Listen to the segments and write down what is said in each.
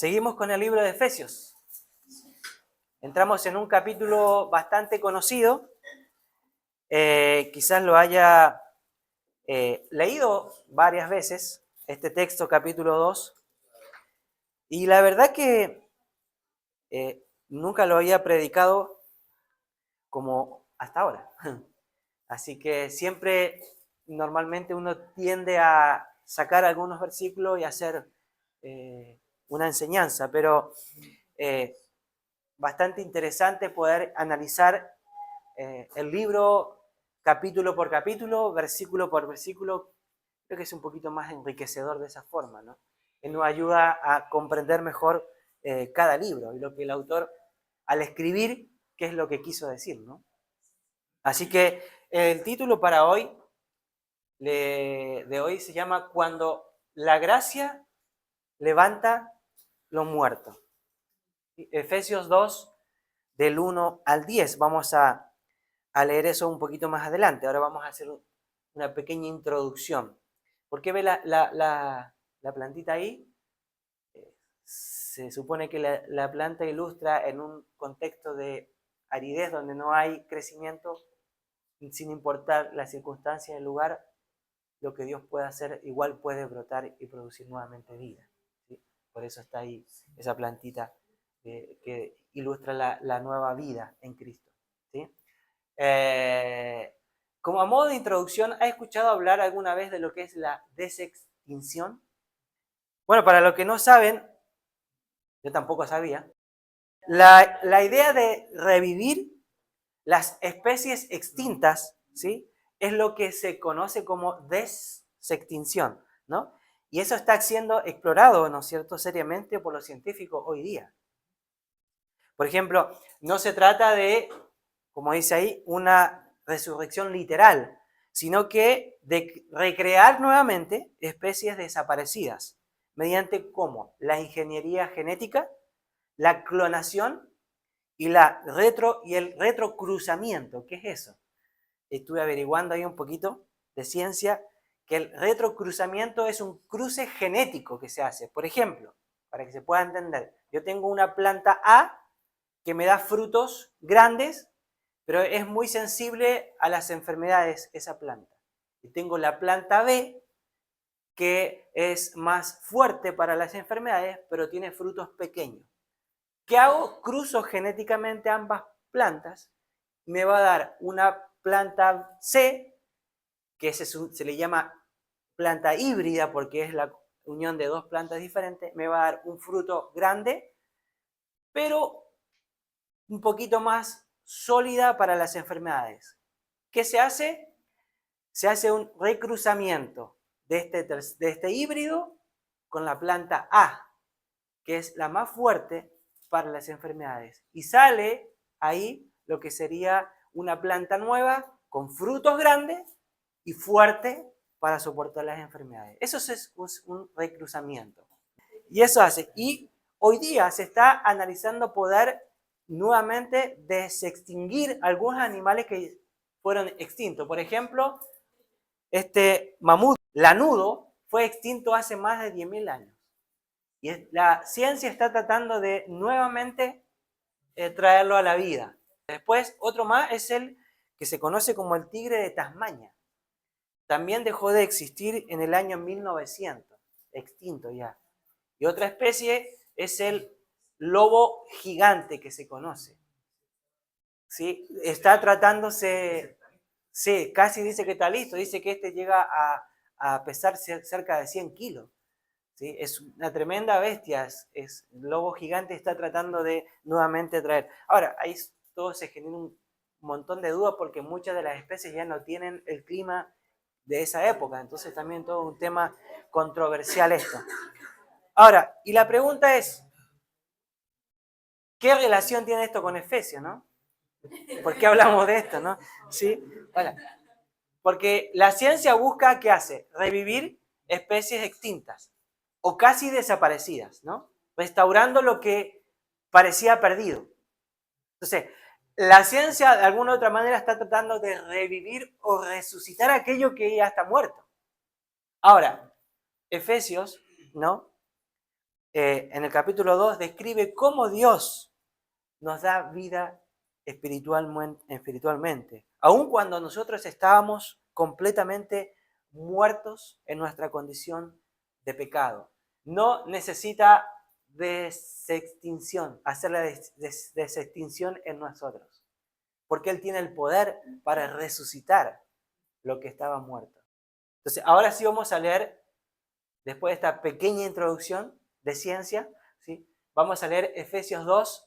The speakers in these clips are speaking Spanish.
Seguimos con el libro de Efesios. Entramos en un capítulo bastante conocido. Quizás lo haya leído varias veces, este texto, capítulo 2. Y la verdad que nunca lo había predicado como hasta ahora. Así que siempre, normalmente uno tiende a sacar algunos versículos y hacer una enseñanza, pero bastante interesante poder analizar el libro capítulo por capítulo, versículo por versículo. Creo que es un poquito más enriquecedor de esa forma, ¿no? Que nos ayuda a comprender mejor cada libro y lo que el autor, al escribir, qué es lo que quiso decir, ¿no? Así que el título para hoy, de hoy, se llama Cuando la gracia levanta lo muerto. Efesios 2, del 1 al 10. Vamos a leer eso un poquito más adelante. Ahora vamos a hacer una pequeña introducción. ¿Por qué ve la plantita ahí? Se supone que la planta ilustra en un contexto de aridez donde no hay crecimiento, sin importar la circunstancia del lugar, lo que Dios puede hacer igual puede brotar y producir nuevamente vida, ¿sí? Por eso está ahí esa plantita que ilustra la nueva vida en Cristo, ¿sí? Como a modo de introducción, ¿has escuchado hablar alguna vez de lo que es la desextinción? Bueno, para los que no saben, yo tampoco sabía, la idea de revivir las especies extintas, ¿sí?, es lo que se conoce como desextinción, ¿no? Y eso está siendo explorado, ¿no es cierto?, seriamente por los científicos hoy día. Por ejemplo, no se trata de, como dice ahí, una resurrección literal, sino que de recrear nuevamente especies desaparecidas, mediante ¿cómo? La ingeniería genética, la clonación y el retrocruzamiento. ¿Qué es eso? Estuve averiguando ahí un poquito de ciencia, que el retrocruzamiento es un cruce genético que se hace. Por ejemplo, para que se pueda entender, yo tengo una planta A que me da frutos grandes, pero es muy sensible a las enfermedades esa planta. Y tengo la planta B, que es más fuerte para las enfermedades, pero tiene frutos pequeños. ¿Qué hago? Cruzo genéticamente ambas plantas, me va a dar una planta C, que se le llama planta híbrida porque es la unión de dos plantas diferentes, me va a dar un fruto grande, pero un poquito más sólida para las enfermedades. ¿Qué se hace? Se hace un recruzamiento de este híbrido con la planta A, que es la más fuerte para las enfermedades. Y sale ahí lo que sería una planta nueva con frutos grandes y fuerte para soportar las enfermedades. Eso es un recruzamiento. Y eso hace. Y hoy día se está analizando poder nuevamente desextinguir algunos animales que fueron extintos. Por ejemplo, este mamut lanudo fue extinto hace más de 10.000 años. Y la ciencia está tratando de nuevamente traerlo a la vida. Después, otro más es el que se conoce como el tigre de Tasmania. También dejó de existir en el año 1900, extinto ya. Y otra especie es el lobo gigante que se conoce, ¿sí? Está tratándose, sí, casi dice que está listo, dice que este llega a pesar cerca de 100 kilos. ¿Sí? Es una tremenda bestia, el lobo gigante está tratando de nuevamente traer. Ahora, ahí todo se genera un montón de dudas porque muchas de las especies ya no tienen el clima de esa época, entonces también todo un tema controversial esto. Ahora, y la pregunta es, ¿qué relación tiene esto con Efesios, no? ¿Por qué hablamos de esto, no? ¿Sí? Bueno, porque la ciencia busca, ¿qué hace? Revivir especies extintas o casi desaparecidas, ¿no? Restaurando lo que parecía perdido. Entonces, la ciencia de alguna u otra manera está tratando de revivir o resucitar aquello que ya está muerto. Ahora, Efesios, ¿no? En el capítulo 2, describe cómo Dios nos da vida espiritualmente. Aun cuando nosotros estábamos completamente muertos en nuestra condición de pecado. No necesita desextinción, hacer la desextinción en nosotros. Porque Él tiene el poder para resucitar lo que estaba muerto. Entonces, ahora sí vamos a leer, después de esta pequeña introducción de ciencia, ¿sí? Vamos a leer Efesios 2,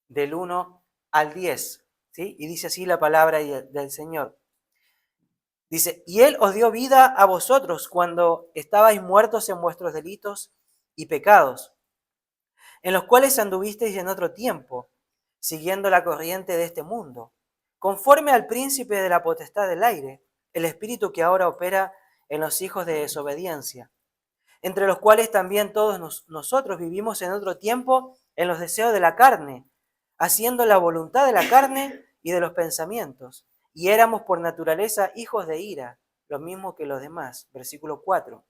del 1 al 10, ¿sí? Y dice así la palabra del Señor. Dice, y Él os dio vida a vosotros cuando estabais muertos en vuestros delitos y pecados, en los cuales anduvisteis en otro tiempo, siguiendo la corriente de este mundo, conforme al príncipe de la potestad del aire, el espíritu que ahora opera en los hijos de desobediencia, entre los cuales también todos nosotros vivimos en otro tiempo en los deseos de la carne, haciendo la voluntad de la carne y de los pensamientos, y éramos por naturaleza hijos de ira, lo mismo que los demás. Versículo 4.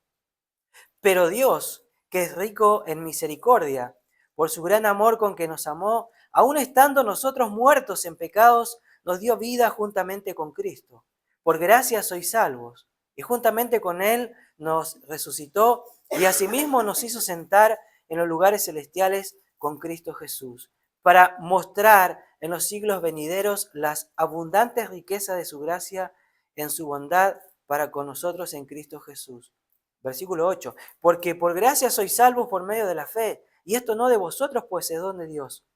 Pero Dios, que es rico en misericordia, por su gran amor con que nos amó, aun estando nosotros muertos en pecados, nos dio vida juntamente con Cristo. Por gracia sois salvos, y juntamente con Él nos resucitó, y asimismo nos hizo sentar en los lugares celestiales con Cristo Jesús, para mostrar en los siglos venideros las abundantes riquezas de su gracia en su bondad para con nosotros en Cristo Jesús. Versículo 8. Porque por gracia sois salvos por medio de la fe, y esto no de vosotros, pues es don de Dios,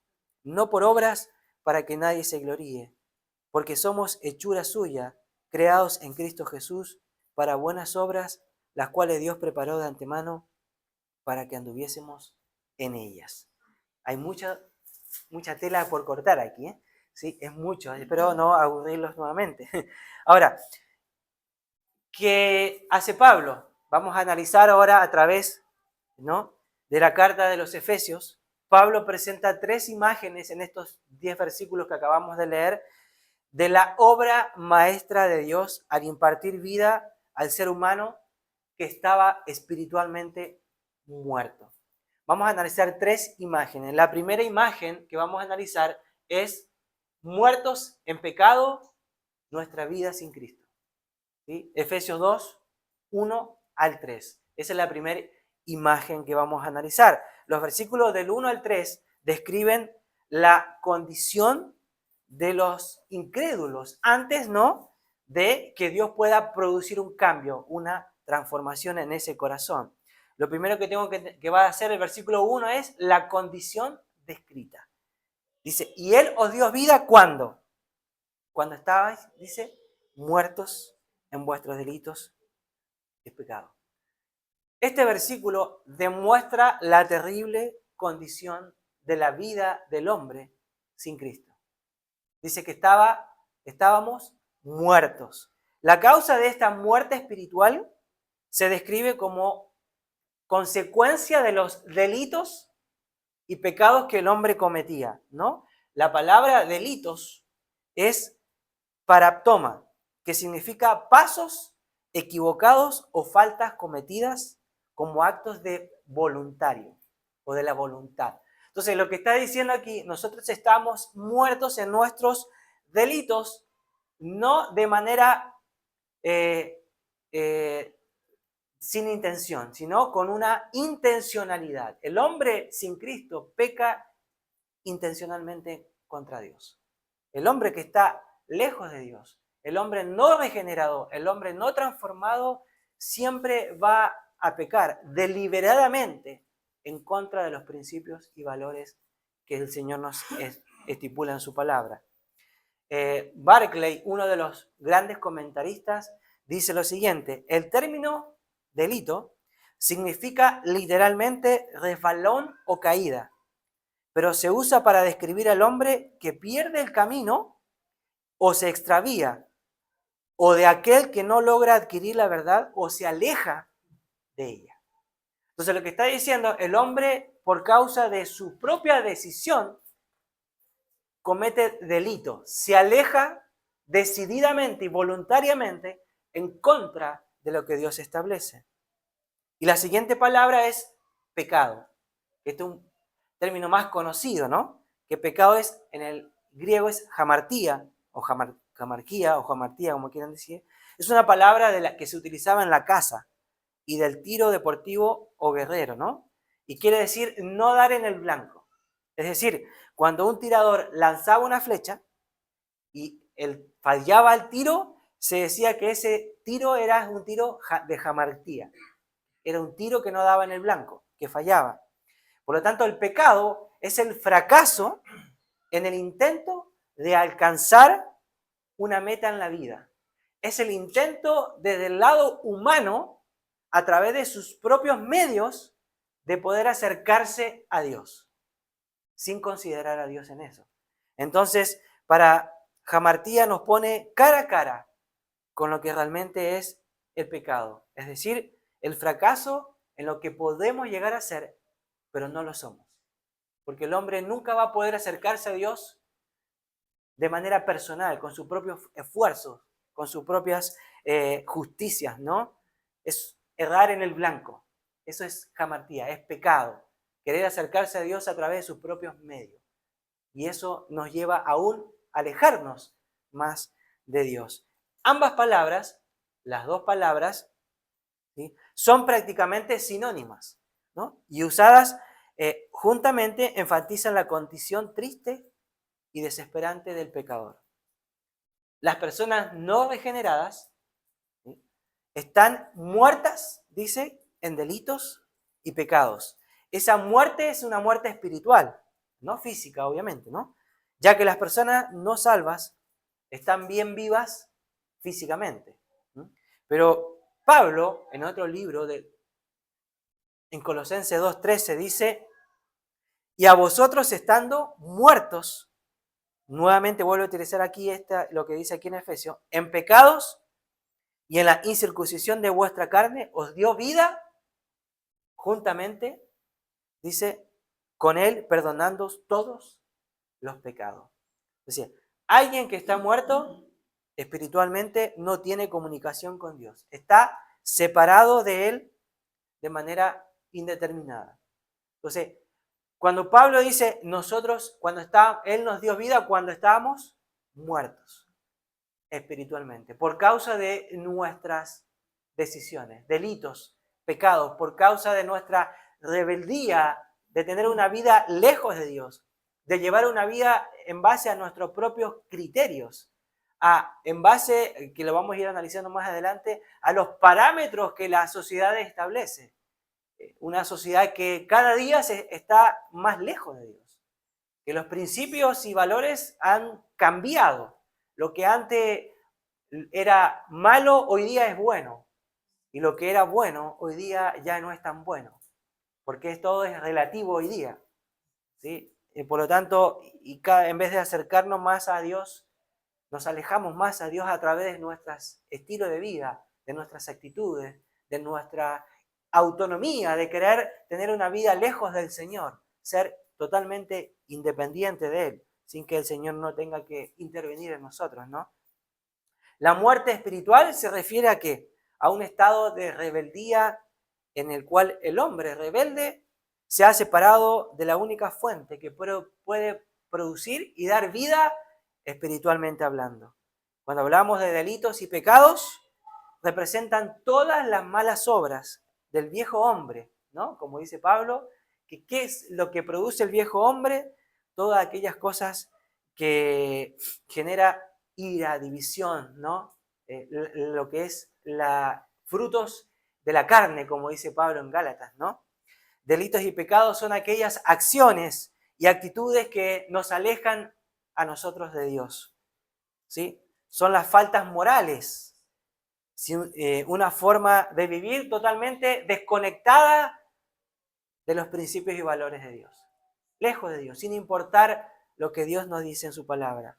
no por obras para que nadie se gloríe, porque somos hechura suya, creados en Cristo Jesús para buenas obras, las cuales Dios preparó de antemano para que anduviésemos en ellas. Hay mucha tela por cortar aquí, ¿eh? Sí, es mucho, espero no aburrirlos nuevamente. Ahora, ¿qué hace Pablo? Vamos a analizar ahora a través, ¿no?, de la carta de los Efesios. Pablo presenta 3 imágenes en estos 10 versículos que acabamos de leer de la obra maestra de Dios al impartir vida al ser humano que estaba espiritualmente muerto. Vamos a analizar 3 imágenes. La primera imagen que vamos a analizar es muertos en pecado, nuestra vida sin Cristo. ¿Sí? Efesios 2, 1 al 3. Esa es la primera imagen que vamos a analizar. Los versículos del 1 al 3 describen la condición de los incrédulos antes, ¿no?, de que Dios pueda producir un cambio, una transformación en ese corazón. Lo primero que va a hacer el versículo 1 es la condición descrita. Dice, y Él os dio vida ¿cuándo? Cuando estabais, dice, muertos en vuestros delitos y pecados. Este versículo demuestra la terrible condición de la vida del hombre sin Cristo. Dice que estábamos muertos. La causa de esta muerte espiritual se describe como consecuencia de los delitos y pecados que el hombre cometía, ¿no? La palabra delitos es paraptoma, que significa pasos equivocados o faltas cometidas como actos de voluntario o de la voluntad. Entonces, lo que está diciendo aquí, nosotros estamos muertos en nuestros delitos, no de manera sin intención, sino con una intencionalidad. El hombre sin Cristo peca intencionalmente contra Dios. El hombre que está lejos de Dios, el hombre no regenerado, el hombre no transformado, siempre va a pecar deliberadamente en contra de los principios y valores que el Señor nos estipula en su palabra. Barclay, uno de los grandes comentaristas, dice lo siguiente: el término delito significa literalmente resbalón o caída, pero se usa para describir al hombre que pierde el camino o se extravía, o de aquel que no logra adquirir la verdad o se aleja de ella. Entonces, lo que está diciendo, el hombre, por causa de su propia decisión, comete delito, se aleja decididamente y voluntariamente en contra de lo que Dios establece. Y la siguiente palabra es pecado. Este es un término más conocido, ¿no? Que pecado es, en el griego es hamartía, o jamarquía, o hamartía, como quieran decir. Es una palabra de la que se utilizaba en la caza y del tiro deportivo o guerrero, ¿no? Y quiere decir no dar en el blanco. Es decir, cuando un tirador lanzaba una flecha y él fallaba el tiro, se decía que ese tiro era un tiro de jamartía. Era un tiro que no daba en el blanco, que fallaba. Por lo tanto, el pecado es el fracaso en el intento de alcanzar una meta en la vida. Es el intento desde el lado humano, a través de sus propios medios, de poder acercarse a Dios, sin considerar a Dios en eso. Entonces, para Hamartía nos pone cara a cara con lo que realmente es el pecado. Es decir, el fracaso en lo que podemos llegar a ser, pero no lo somos. Porque el hombre nunca va a poder acercarse a Dios de manera personal, con sus propios esfuerzos, con sus propias justicias, ¿no? Es errar en el blanco. Eso es hamartía, es pecado. Querer acercarse a Dios a través de sus propios medios. Y eso nos lleva aún a alejarnos más de Dios. Ambas palabras, las dos palabras, ¿sí?, son prácticamente sinónimas, ¿no? Y usadas juntamente enfatizan la condición triste y desesperante del pecador. Las personas no regeneradas, ¿sí?, están muertas, dice, en delitos y pecados. Esa muerte es una muerte espiritual, no física, obviamente, ¿no? Ya que las personas no salvas están bien vivas físicamente. ¿Sí? Pero Pablo, en otro libro, en Colosenses 2:13, dice, y a vosotros estando muertos, nuevamente vuelvo a utilizar aquí lo que dice aquí en Efesios, en pecados y en la incircuncisión de vuestra carne, os dio vida juntamente, dice, con él perdonando todos los pecados. Es decir, alguien que está muerto espiritualmente no tiene comunicación con Dios. Está separado de él de manera indeterminada. Entonces, cuando Pablo dice nosotros, él nos dio vida cuando estábamos muertos espiritualmente, por causa de nuestras decisiones, delitos, pecados, por causa de nuestra rebeldía, de tener una vida lejos de Dios, de llevar una vida en base a nuestros propios criterios, en base, que lo vamos a ir analizando más adelante, a los parámetros que la sociedad establece. Una sociedad que cada día está más lejos de Dios, que los principios y valores han cambiado. Lo que antes era malo, hoy día es bueno. Y lo que era bueno, hoy día ya no es tan bueno. Porque todo es relativo hoy día. ¿Sí? Por lo tanto, en vez de acercarnos más a Dios, nos alejamos más a Dios a través de nuestro estilo de vida, de nuestras actitudes, de nuestra autonomía, de querer tener una vida lejos del Señor, ser totalmente independiente de Él, sin que el Señor no tenga que intervenir en nosotros, ¿no? La muerte espiritual se refiere a ¿qué? A un estado de rebeldía en el cual el hombre rebelde se ha separado de la única fuente que puede producir y dar vida espiritualmente hablando. Cuando hablamos de delitos y pecados, representan todas las malas obras del viejo hombre, ¿no? Como dice Pablo, que ¿qué es lo que produce el viejo hombre? Todas aquellas cosas que genera ira, división, ¿no? Lo que es frutos de la carne, como dice Pablo en Gálatas, ¿no? Delitos y pecados son aquellas acciones y actitudes que nos alejan a nosotros de Dios, ¿sí? Son las faltas morales, ¿sí? Una forma de vivir totalmente desconectada de los principios y valores de Dios, lejos de Dios, sin importar lo que Dios nos dice en su palabra.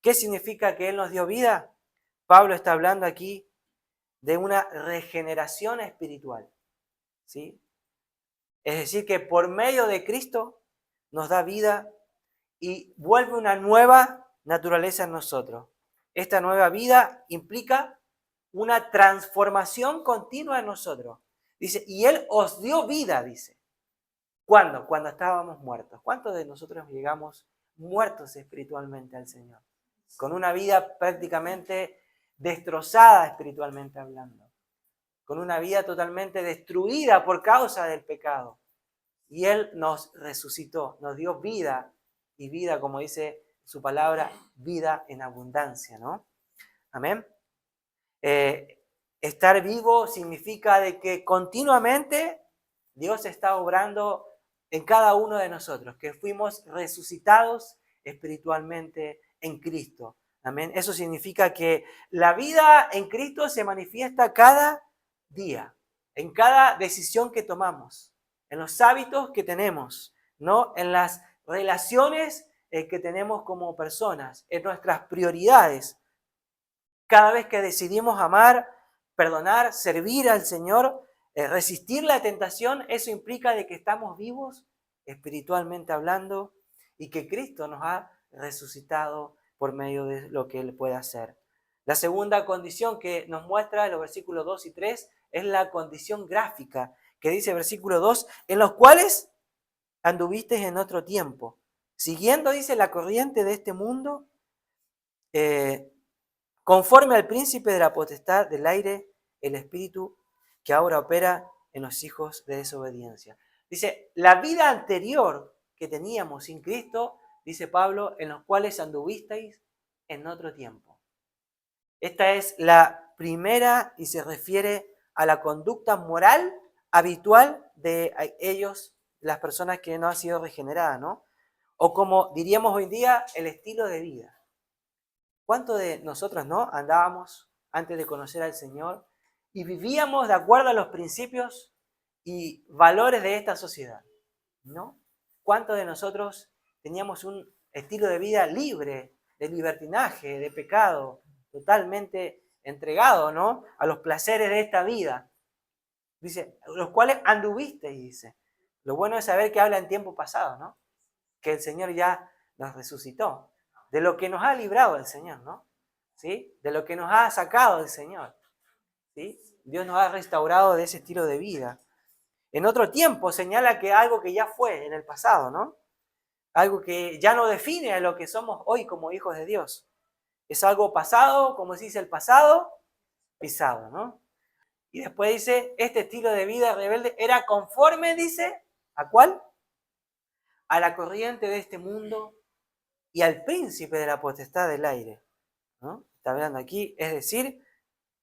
¿Qué significa que Él nos dio vida? Pablo está hablando aquí de una regeneración espiritual, ¿sí? Es decir, que por medio de Cristo nos da vida y vuelve una nueva naturaleza en nosotros. Esta nueva vida implica una transformación continua en nosotros. Dice, y Él os dio vida, dice. ¿Cuándo? Cuando estábamos muertos. ¿Cuántos de nosotros llegamos muertos espiritualmente al Señor? Con una vida prácticamente destrozada espiritualmente hablando. Con una vida totalmente destruida por causa del pecado. Y Él nos resucitó, nos dio vida, y vida, como dice su palabra, vida en abundancia, ¿no? Amén. Estar vivo significa de que continuamente Dios está obrando en cada uno de nosotros, que fuimos resucitados espiritualmente en Cristo. Amén. Eso significa que la vida en Cristo se manifiesta cada día, en cada decisión que tomamos, en los hábitos que tenemos, ¿no? En las relaciones que tenemos como personas, en nuestras prioridades. Cada vez que decidimos amar, perdonar, servir al Señor, resistir la tentación, eso implica de que estamos vivos espiritualmente hablando y que Cristo nos ha resucitado por medio de lo que Él puede hacer. La segunda condición que nos muestra en los versículos 2 y 3 es la condición gráfica, que dice versículo 2, en los cuales anduvisteis en otro tiempo, siguiendo, dice, la corriente de este mundo, conforme al príncipe de la potestad del aire, el espíritu que ahora opera en los hijos de desobediencia. Dice, la vida anterior que teníamos sin Cristo, dice Pablo, en los cuales anduvisteis en otro tiempo. Esta es la primera y se refiere a la conducta moral habitual de ellos, las personas que no han sido regeneradas, ¿no? O como diríamos hoy en día, el estilo de vida. ¿Cuántos de nosotros no andábamos antes de conocer al Señor y vivíamos de acuerdo a los principios y valores de esta sociedad? ¿No? ¿Cuántos de nosotros teníamos un estilo de vida libre de libertinaje, de pecado, totalmente entregado, ¿no? A los placeres de esta vida? Dice, los cuales anduvisteis, dice. Lo bueno es saber que habla en tiempo pasado, ¿no? Que el Señor ya nos resucitó. De lo que nos ha librado el Señor, ¿no? ¿Sí? De lo que nos ha sacado el Señor. ¿Sí? Dios nos ha restaurado de ese estilo de vida. En otro tiempo señala que algo que ya fue en el pasado, ¿no? Algo que ya no define a lo que somos hoy como hijos de Dios. Es algo pasado, como se dice el pasado, pisado, ¿no? Y después dice, este estilo de vida rebelde era conforme, dice, ¿a cuál? A la corriente de este mundo y al príncipe de la potestad del aire, ¿no? Está hablando aquí, es decir,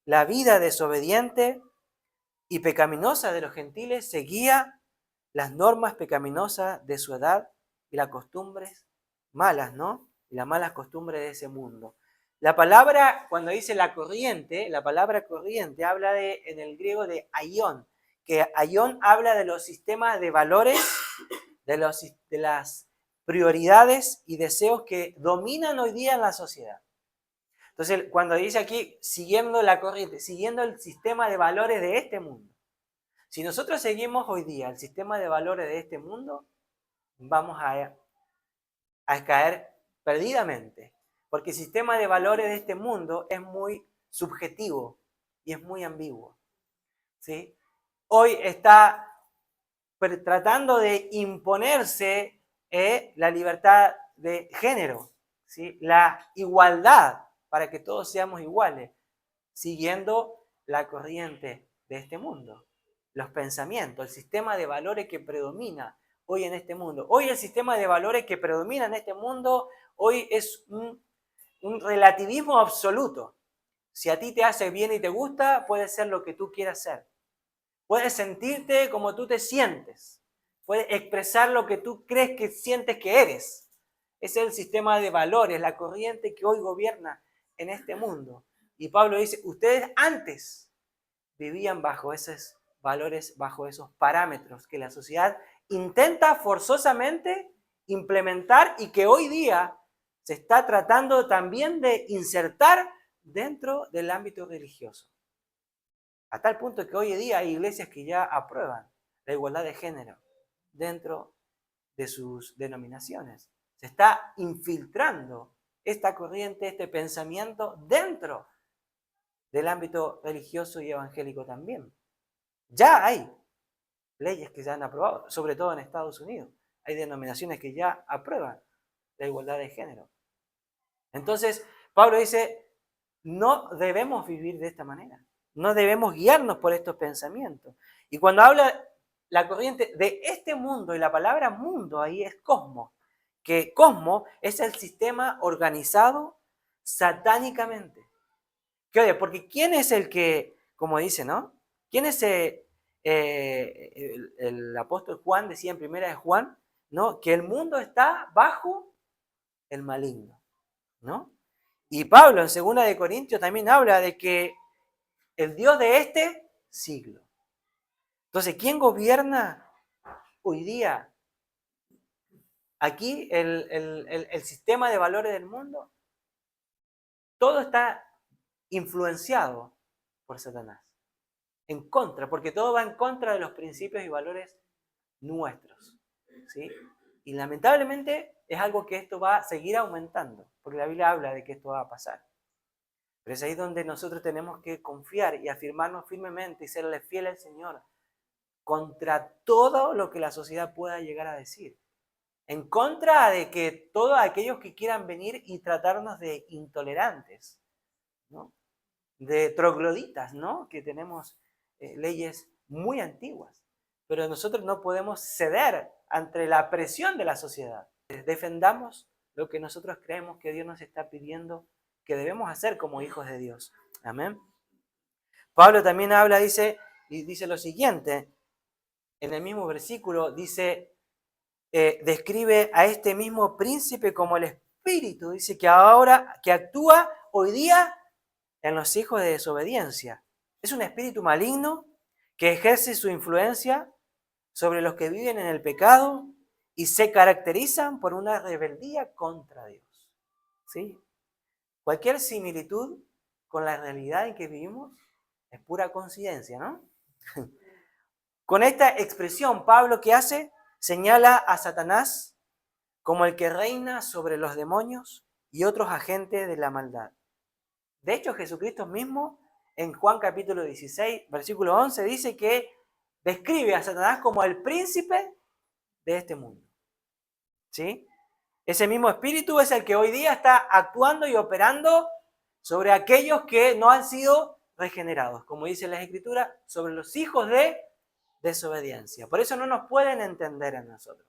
la vida desobediente y pecaminosa de los gentiles seguía las normas pecaminosas de su edad y las costumbres malas, ¿no? Y las malas costumbres de ese mundo. La palabra, cuando dice la palabra corriente habla en el griego de aion, que aion habla de los sistemas de valores, de las prioridades y deseos que dominan hoy día en la sociedad. Entonces, cuando dice aquí, siguiendo la corriente, siguiendo el sistema de valores de este mundo. Si nosotros seguimos hoy día el sistema de valores de este mundo, vamos a caer perdidamente. Porque el sistema de valores de este mundo es muy subjetivo y es muy ambiguo. ¿Sí? Hoy está tratando de imponerse la libertad de género, ¿sí? La igualdad para que todos seamos iguales, siguiendo la corriente de este mundo, los pensamientos, el sistema de valores que predomina hoy en este mundo. Hoy el sistema de valores que predomina en este mundo hoy es un relativismo absoluto. Si a ti te hace bien y te gusta, puede ser lo que tú quieras ser. Puedes sentirte como tú te sientes. Puedes expresar lo que tú crees que sientes que eres. Ese es el sistema de valores, la corriente que hoy gobierna en este mundo. Y Pablo dice, ustedes antes vivían bajo esos valores, bajo esos parámetros que la sociedad intenta forzosamente implementar y que hoy día se está tratando también de insertar dentro del ámbito religioso. A tal punto que hoy en día hay iglesias que ya aprueban la igualdad de género dentro de sus denominaciones. Se está infiltrando esta corriente, este pensamiento dentro del ámbito religioso y evangélico también. Ya hay leyes que se han aprobado, sobre todo en Estados Unidos. Hay denominaciones que ya aprueban la igualdad de género. Entonces, Pablo dice, no debemos vivir de esta manera. No debemos guiarnos por estos pensamientos. Y cuando habla la corriente de este mundo, y la palabra mundo ahí es cosmos, que cosmos es el sistema organizado satánicamente. Que oye, porque ¿quién es el que, como dice, ¿no? ¿Quién es el apóstol Juan decía en primera de Juan, ¿no? Que el mundo está bajo el maligno, ¿no? Y Pablo en segunda de Corintios también habla de que el Dios de este siglo. Entonces, ¿quién gobierna hoy día aquí el sistema de valores del mundo? Todo está influenciado por Satanás. En contra, porque todo va en contra de los principios y valores nuestros, ¿sí? Y lamentablemente es algo que esto va a seguir aumentando, porque la Biblia habla de que esto va a pasar. Pero es ahí donde nosotros tenemos que confiar y afirmarnos firmemente y serle fiel al Señor contra todo lo que la sociedad pueda llegar a decir. En contra de que todos aquellos que quieran venir y tratarnos de intolerantes, ¿no? De trogloditas, ¿no? Que tenemos leyes muy antiguas. Pero nosotros no podemos ceder ante la presión de la sociedad. Defendamos lo que nosotros creemos que Dios nos está pidiendo que debemos hacer como hijos de Dios. Amén. Pablo también habla, dice lo siguiente, en el mismo versículo, dice, describe a este mismo príncipe como el espíritu, dice que ahora, que actúa hoy día en los hijos de desobediencia. Es un espíritu maligno que ejerce su influencia sobre los que viven en el pecado y se caracterizan por una rebeldía contra Dios. ¿Sí? Cualquier similitud con la realidad en que vivimos es pura coincidencia, ¿no? Con esta expresión, Pablo, ¿qué hace? Señala a Satanás como el que reina sobre los demonios y otros agentes de la maldad. De hecho, Jesucristo mismo, en Juan capítulo 16, versículo 11, dice que describe a Satanás como el príncipe de este mundo. ¿Sí? Ese mismo espíritu es el que hoy día está actuando y operando sobre aquellos que no han sido regenerados, como dice la Escritura, sobre los hijos de desobediencia. Por eso no nos pueden entender a nosotros.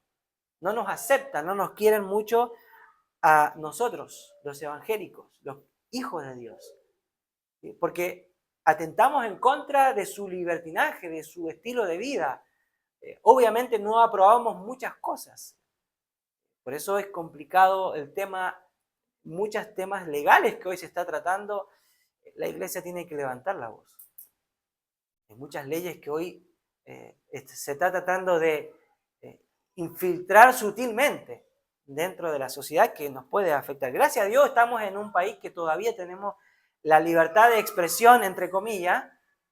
No nos aceptan, no nos quieren mucho a nosotros, los evangélicos, los hijos de Dios. ¿Sí? Porque atentamos en contra de su libertinaje, de su estilo de vida. Obviamente no aprobamos muchas cosas. Por eso es complicado el tema, muchos temas legales que hoy se está tratando. La iglesia tiene que levantar la voz. Hay muchas leyes que hoy se está tratando de infiltrar sutilmente dentro de la sociedad que nos puede afectar. Gracias a Dios estamos en un país que todavía tenemos la libertad de expresión, entre comillas,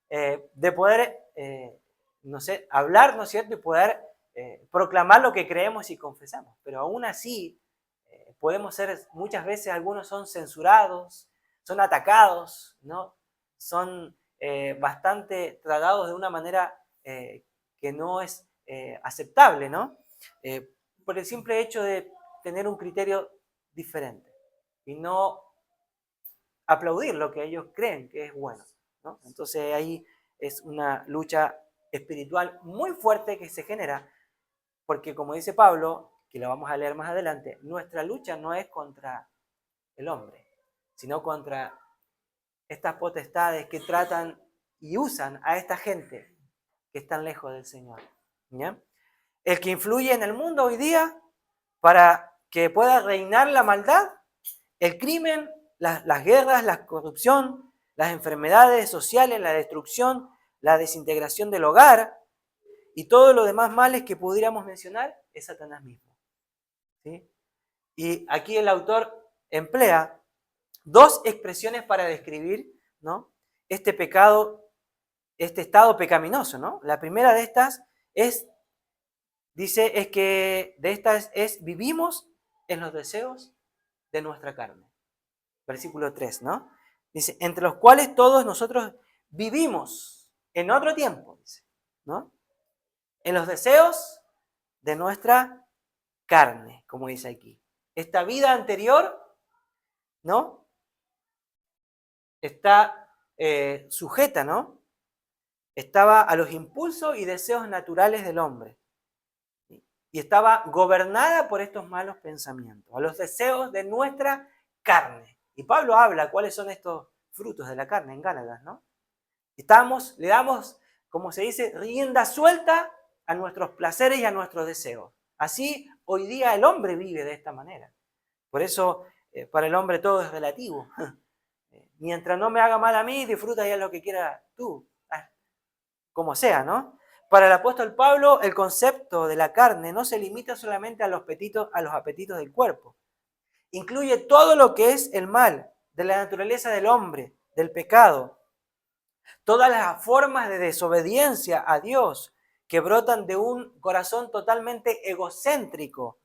de poder, no sé, hablar, ¿no es cierto? Y poder proclamar lo que creemos y confesamos. Pero aún así, podemos ser, muchas veces algunos son censurados, son atacados, ¿no? Son bastante tratados de una manera que no es aceptable, ¿no? Por el simple hecho de tener un criterio diferente y no aplaudir lo que ellos creen que es bueno, ¿no? Entonces ahí es una lucha espiritual muy fuerte que se genera, porque como dice Pablo, que lo vamos a leer más adelante, nuestra lucha no es contra el hombre, sino contra estas potestades que tratan y usan a esta gente que están lejos del Señor. ¿Ya? El que influye en el mundo hoy día para que pueda reinar la maldad, el crimen, las guerras, la corrupción, las enfermedades sociales, la destrucción, la desintegración del hogar y todo lo demás males que pudiéramos mencionar, es Satanás mismo. ¿Sí? Y aquí el autor emplea dos expresiones para describir, ¿no?, este pecado, este estado pecaminoso, ¿no? La primera de estas es vivimos en los deseos de nuestra carne. Versículo 3, ¿no? Dice, entre los cuales todos nosotros vivimos en otro tiempo, dice, ¿no? en los deseos de nuestra carne, como dice aquí. Esta vida anterior, ¿no? Está sujeta, ¿no? Estaba a los impulsos y deseos naturales del hombre. Y estaba gobernada por estos malos pensamientos, a los deseos de nuestra carne. Y Pablo habla cuáles son estos frutos de la carne en Gálatas, ¿no? Le damos, como se dice, rienda suelta a nuestros placeres y a nuestros deseos. Así hoy día el hombre vive de esta manera. Por eso para el hombre todo es relativo. Mientras no me haga mal a mí, disfruta ya lo que quieras tú, como sea, ¿no? Para el apóstol Pablo, el concepto de la carne no se limita solamente a los apetitos del cuerpo. Incluye todo lo que es el mal, de la naturaleza del hombre, del pecado. Todas las formas de desobediencia a Dios que brotan de un corazón totalmente egocéntrico.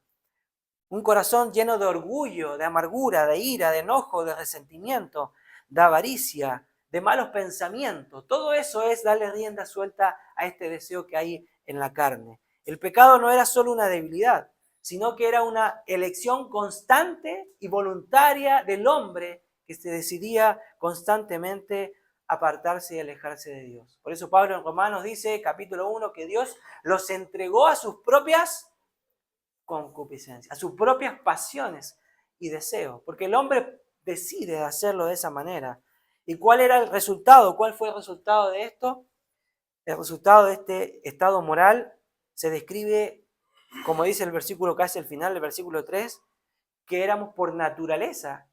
Un corazón lleno de orgullo, de amargura, de ira, de enojo, de resentimiento, de avaricia, de malos pensamientos. Todo eso es darle rienda suelta a este deseo que hay en la carne. El pecado no era solo una debilidad, sino que era una elección constante y voluntaria del hombre que se decidía constantemente apartarse y alejarse de Dios. Por eso Pablo en Romanos dice, capítulo 1, que Dios los entregó a sus propias concupiscencia, a sus propias pasiones y deseos, porque el hombre decide hacerlo de esa manera. ¿Y cuál era el resultado? ¿Cuál fue el resultado de esto? El resultado de este estado moral se describe, como dice el versículo casi al final del versículo 3, que éramos por naturaleza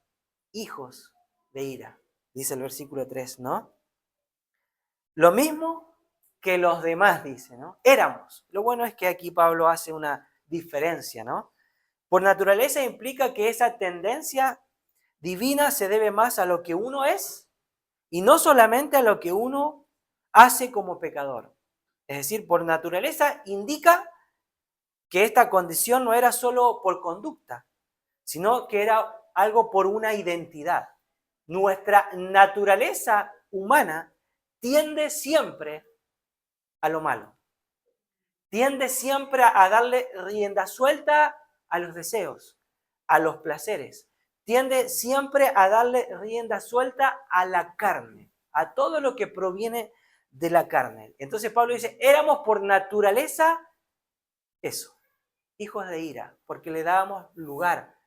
hijos de ira, dice el versículo 3, ¿no? Lo mismo que los demás, dice, ¿no? Éramos. Lo bueno es que aquí Pablo hace una diferencia, ¿no? Por naturaleza implica que esa tendencia divina se debe más a lo que uno es y no solamente a lo que uno hace como pecador. Es decir, por naturaleza indica que esta condición no era solo por conducta, sino que era algo por una identidad. Nuestra naturaleza humana tiende siempre a lo malo. Tiende siempre a darle rienda suelta a los deseos, a los placeres. Tiende siempre a darle rienda suelta a la carne, a todo lo que proviene de la carne. Entonces Pablo dice, éramos por naturaleza eso, hijos de ira, porque le dábamos lugar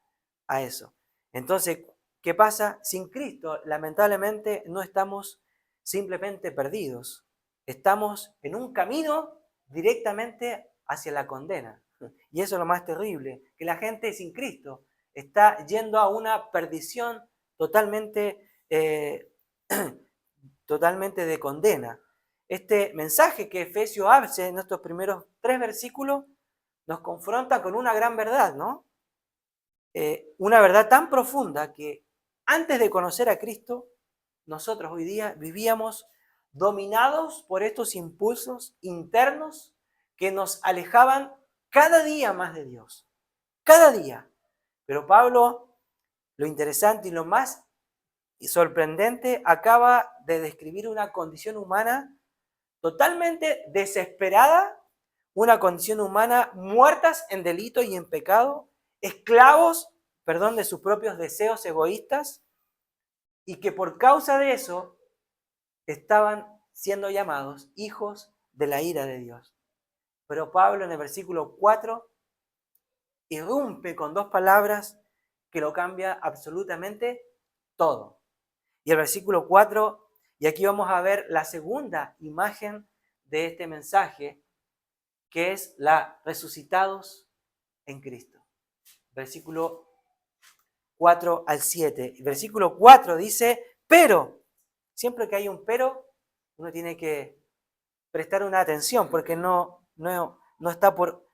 a eso. Entonces, ¿qué pasa? Sin Cristo, lamentablemente, no estamos simplemente perdidos. Estamos en un camino directamente hacia la condena. Y eso es lo más terrible, que la gente sin Cristo está yendo a una perdición totalmente, totalmente de condena. Este mensaje que Efesios hace en estos primeros 3 versículos nos confronta con una gran verdad, ¿no? Una verdad tan profunda que antes de conocer a Cristo, nosotros hoy día vivíamos dominados por estos impulsos internos que nos alejaban cada día más de Dios. Cada día. Pero Pablo, lo interesante y lo más sorprendente, acaba de describir una condición humana totalmente desesperada, una condición humana muertas en delito y en pecado, esclavos, de sus propios deseos egoístas, y que por causa de eso estaban siendo llamados hijos de la ira de Dios. Pero Pablo en el versículo 4 irrumpe con 2 palabras que lo cambia absolutamente todo. Y el versículo 4, y aquí vamos a ver la segunda imagen de este mensaje, que es la resucitados en Cristo. Versículo 4 al 7. El versículo 4 dice, pero, siempre que hay un pero, uno tiene que prestar una atención, porque no está por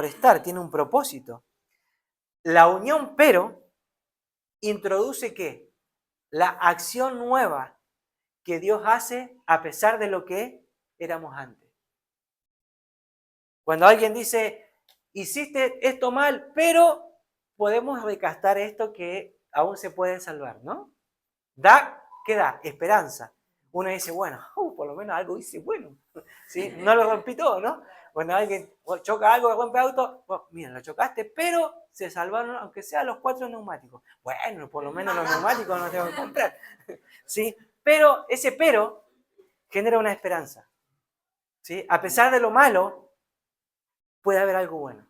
estar, tiene un propósito. La unión pero introduce ¿qué? La acción nueva que Dios hace a pesar de lo que éramos antes. Cuando alguien dice, hiciste esto mal, pero podemos recastar esto que aún se puede salvar, ¿no? ¿Qué da? Esperanza. Uno dice, bueno, por lo menos algo hice bueno. ¿Sí? No lo rompí todo, ¿no? Bueno, alguien choca algo, rompe auto, bueno, mira, lo chocaste, pero se salvaron, aunque sea los 4 neumáticos. Bueno, por lo menos los neumáticos no tengo que comprar. ¿Sí? Pero ese pero genera una esperanza. ¿Sí? A pesar de lo malo, puede haber algo bueno.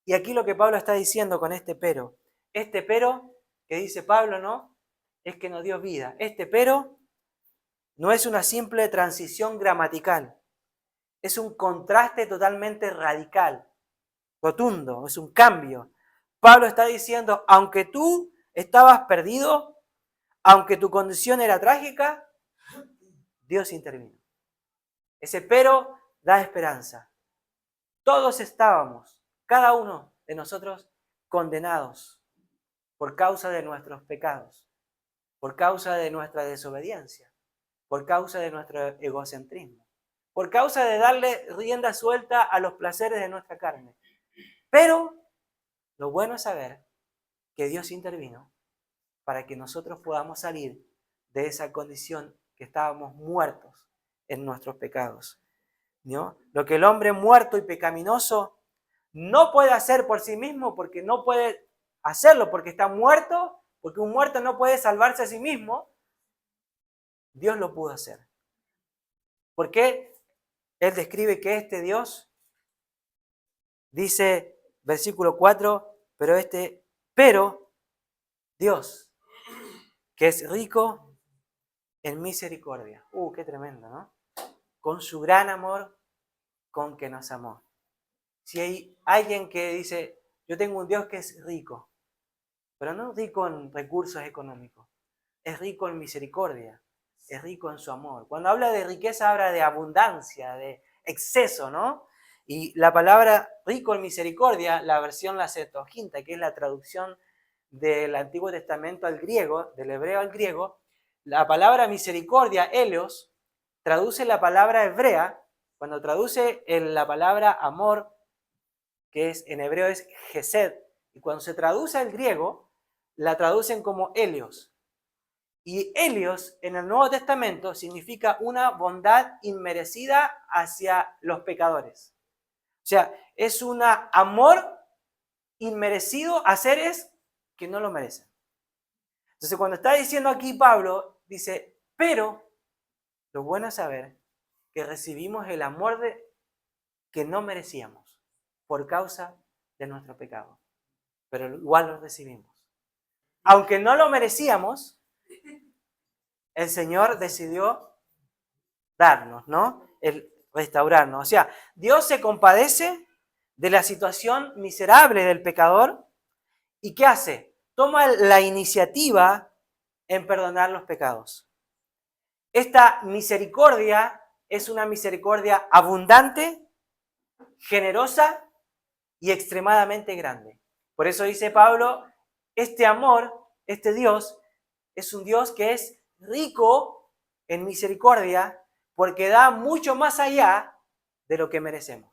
Y aquí lo que Pablo está diciendo con este pero que dice Pablo, ¿no? Es que nos dio vida. Este pero no es una simple transición gramatical, es un contraste totalmente radical, rotundo, es un cambio. Pablo está diciendo, aunque tú estabas perdido, aunque tu condición era trágica, Dios intervino. Ese pero da esperanza. Todos estábamos, cada uno de nosotros, condenados por causa de nuestros pecados, por causa de nuestra desobediencia, por causa de nuestro egocentrismo, por causa de darle rienda suelta a los placeres de nuestra carne. Pero lo bueno es saber que Dios intervino para que nosotros podamos salir de esa condición que estábamos muertos en nuestros pecados, ¿no? Lo que el hombre muerto y pecaminoso no puede hacer por sí mismo, porque no puede hacerlo, porque está muerto, porque un muerto no puede salvarse a sí mismo, Dios lo pudo hacer. ¿Por qué? Él describe que este Dios, dice versículo 4, pero Dios, que es rico en misericordia. Qué tremendo, ¿no? Con su gran amor con que nos amó. Si hay alguien que dice, yo tengo un Dios que es rico, pero no rico en recursos económicos, es rico en misericordia, es rico en su amor. Cuando habla de riqueza, habla de abundancia, de exceso, ¿no? Y la palabra rico en misericordia, la versión la Septuaginta, que es la traducción del Antiguo Testamento al griego, del hebreo al griego, la palabra misericordia, eleos, traduce la palabra hebrea, cuando traduce la palabra amor, que es en hebreo es gesed, y cuando se traduce al griego, la traducen como helios. Y helios en el Nuevo Testamento significa una bondad inmerecida hacia los pecadores. O sea, es un amor inmerecido a seres que no lo merecen. Entonces, cuando está diciendo aquí Pablo, dice, pero lo bueno es saber que recibimos el amor que no merecíamos por causa de nuestro pecado. Pero igual lo recibimos. Aunque no lo merecíamos, el Señor decidió darnos, ¿no? El restaurarnos. O sea, Dios se compadece de la situación miserable del pecador y ¿qué hace? Toma la iniciativa en perdonar los pecados. Esta misericordia es una misericordia abundante, generosa y extremadamente grande. Por eso dice Pablo, este amor, este Dios, es un Dios que es rico en misericordia porque da mucho más allá de lo que merecemos.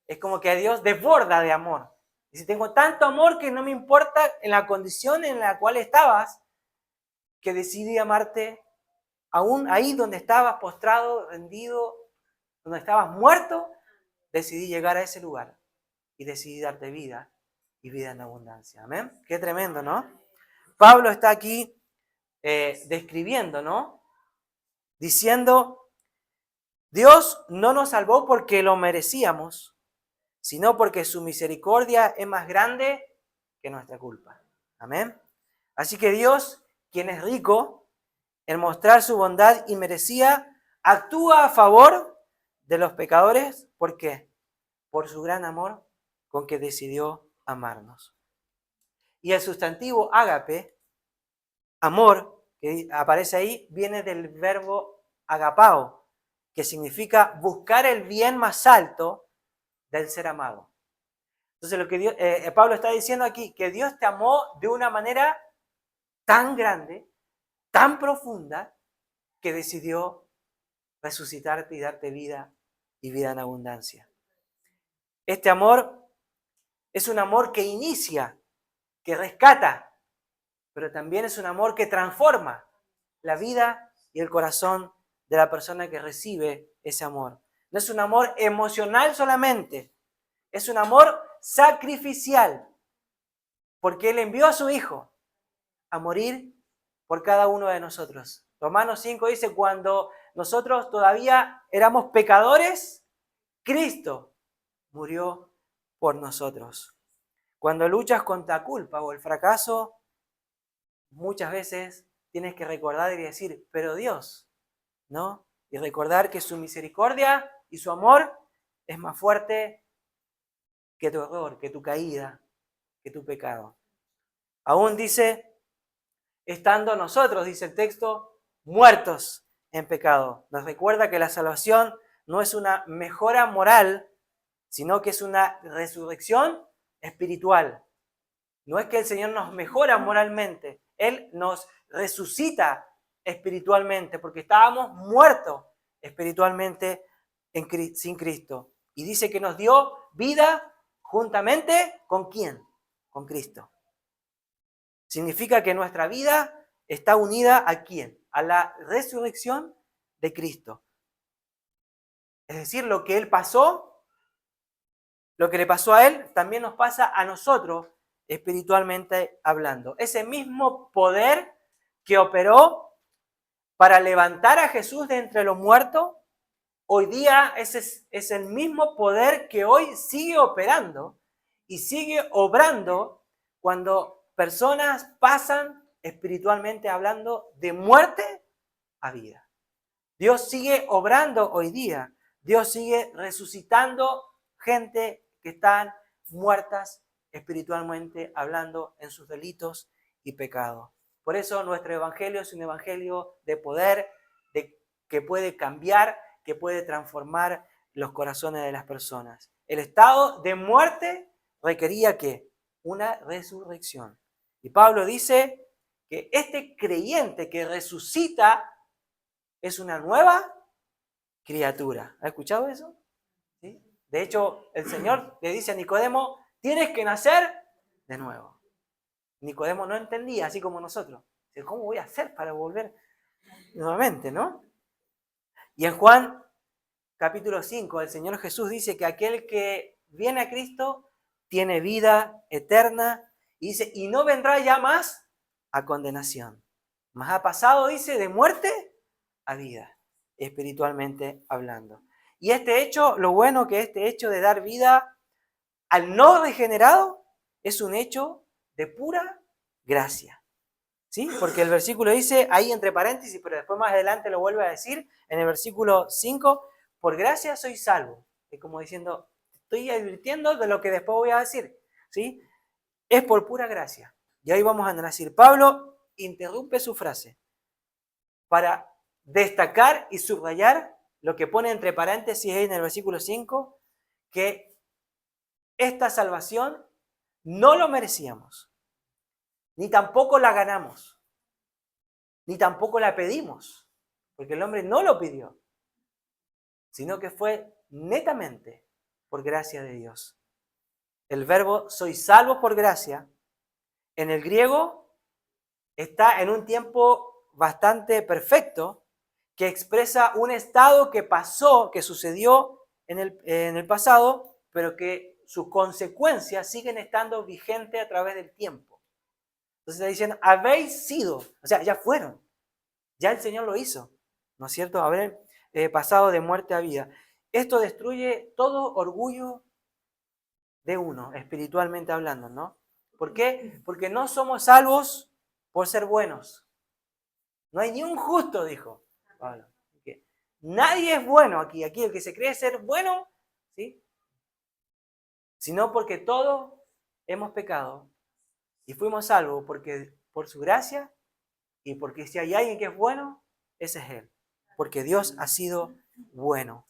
Es como que a Dios desborda de amor. Dice, tengo tanto amor que no me importa en la condición en la cual estabas, que decidí amarte aún ahí donde estabas postrado, rendido, donde estabas muerto, decidí llegar a ese lugar y decidí darte vida y vida en abundancia. Amén. Qué tremendo, ¿no? Pablo está aquí describiendo, ¿no? Diciendo, Dios no nos salvó porque lo merecíamos, sino porque su misericordia es más grande que nuestra culpa. Amén. Así que Dios, quien es rico en mostrar su bondad inmerecida, actúa a favor de los pecadores. ¿Por qué? Por su gran amor con que decidió amarnos. Y el sustantivo ágape, amor, que aparece ahí, viene del verbo agapao, que significa buscar el bien más alto del ser amado. Entonces lo que Pablo está diciendo aquí, que Dios te amó de una manera tan grande, tan profunda, que decidió resucitarte y darte vida y vida en abundancia. Este amor es un amor que inicia, que rescata, pero también es un amor que transforma la vida y el corazón de la persona que recibe ese amor. No es un amor emocional solamente, es un amor sacrificial, porque Él envió a su Hijo a morir por cada uno de nosotros. Romanos 5 dice, cuando nosotros todavía éramos pecadores, Cristo murió por nosotros. Cuando luchas contra culpa o el fracaso, muchas veces tienes que recordar y decir, pero Dios, ¿no? Y recordar que su misericordia y su amor es más fuerte que tu error, que tu caída, que tu pecado. Aún dice, estando nosotros, dice el texto, muertos en pecado. Nos recuerda que la salvación no es una mejora moral, sino que es una resurrección espiritual. No es que el Señor nos mejora moralmente, Él nos resucita espiritualmente, porque estábamos muertos espiritualmente sin Cristo. Y dice que nos dio vida juntamente ¿con quién? Con Cristo. Significa que nuestra vida está unida ¿a quién? A la resurrección de Cristo. Es decir, lo que Él pasó, lo que le pasó a Él, también nos pasa a nosotros espiritualmente hablando. Ese mismo poder que operó para levantar a Jesús de entre los muertos, hoy día ese es el mismo poder que hoy sigue operando y sigue obrando cuando personas pasan espiritualmente hablando de muerte a vida. Dios sigue obrando hoy día. Dios sigue resucitando gente que están muertas espiritualmente hablando en sus delitos y pecados. Por eso nuestro evangelio es un evangelio de poder, que puede cambiar, que puede transformar los corazones de las personas. El estado de muerte requería ¿qué? Una resurrección. Y Pablo dice que este creyente que resucita es una nueva criatura. ¿Ha escuchado eso? ¿Sí? De hecho, el Señor le dice a Nicodemo, tienes que nacer de nuevo. Nicodemo no entendía, así como nosotros. ¿Cómo voy a hacer para volver nuevamente, no? Y en Juan capítulo 5, el Señor Jesús dice que aquel que viene a Cristo tiene vida eterna y dice, y no vendrá ya más a condenación. Mas ha pasado, dice, de muerte a vida, espiritualmente hablando. Y este hecho, lo bueno que este hecho de dar vida al no regenerado es un hecho de pura gracia. ¿Sí? Porque el versículo dice, ahí entre paréntesis, pero después más adelante lo vuelve a decir, en el versículo 5, por gracia soy salvo. Es como diciendo, estoy advirtiendo de lo que después voy a decir. ¿Sí? Es por pura gracia. Y ahí vamos a decir, Pablo interrumpe su frase para destacar y subrayar lo que pone entre paréntesis ahí en el versículo 5, que esta salvación no lo merecíamos, ni tampoco la ganamos, ni tampoco la pedimos, porque el hombre no lo pidió, sino que fue netamente por gracia de Dios. El verbo sois salvos por gracia, en el griego está en un tiempo bastante perfecto, que expresa un estado que pasó, que sucedió en el pasado, pero que sus consecuencias siguen estando vigentes a través del tiempo. Entonces está diciendo, habéis sido, o sea, ya fueron, ya el Señor lo hizo, ¿no es cierto? Haber pasado de muerte a vida. Esto destruye todo orgullo de uno, espiritualmente hablando, ¿no? ¿Por qué? Porque no somos salvos por ser buenos. No hay ni un justo, dijo Pablo. Nadie es bueno aquí. Aquí el que se cree ser bueno, ¿sí? Sino porque todos hemos pecado y fuimos salvos porque por su gracia y porque si hay alguien que es bueno, ese es Él. Porque Dios ha sido bueno.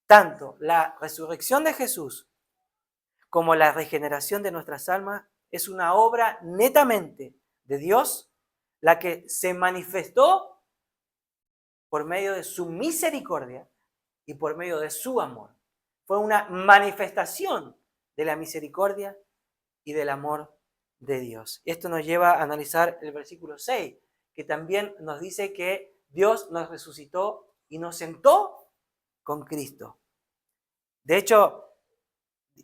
Tanto la resurrección de Jesús como la regeneración de nuestras almas es una obra netamente de Dios, la que se manifestó por medio de su misericordia y por medio de su amor. Fue una manifestación de la misericordia y del amor de Dios. Esto nos lleva a analizar el versículo 6, que también nos dice que Dios nos resucitó y nos sentó con Cristo. De hecho,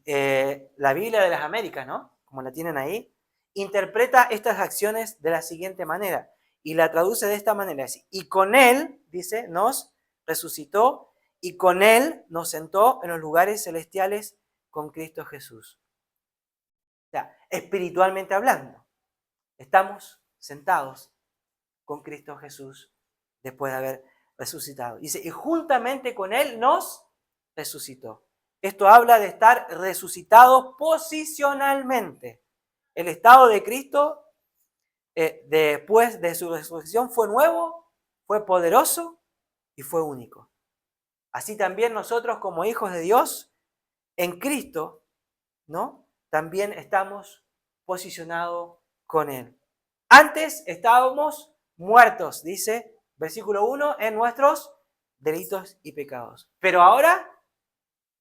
la Biblia de las Américas, ¿no? Como la tienen ahí, interpreta estas acciones de la siguiente manera y la traduce de esta manera. Y con Él, dice, nos resucitó y con Él nos sentó en los lugares celestiales con Cristo Jesús. O sea, espiritualmente hablando, estamos sentados con Cristo Jesús después de haber resucitado. Dice, y juntamente con Él nos resucitó. Esto habla de estar resucitados posicionalmente. El estado de Cristo después de su resurrección fue nuevo, fue poderoso y fue único. Así también nosotros como hijos de Dios, en Cristo, ¿no? También estamos posicionados con Él. Antes estábamos muertos, dice versículo 1, en nuestros delitos y pecados. Pero ahora,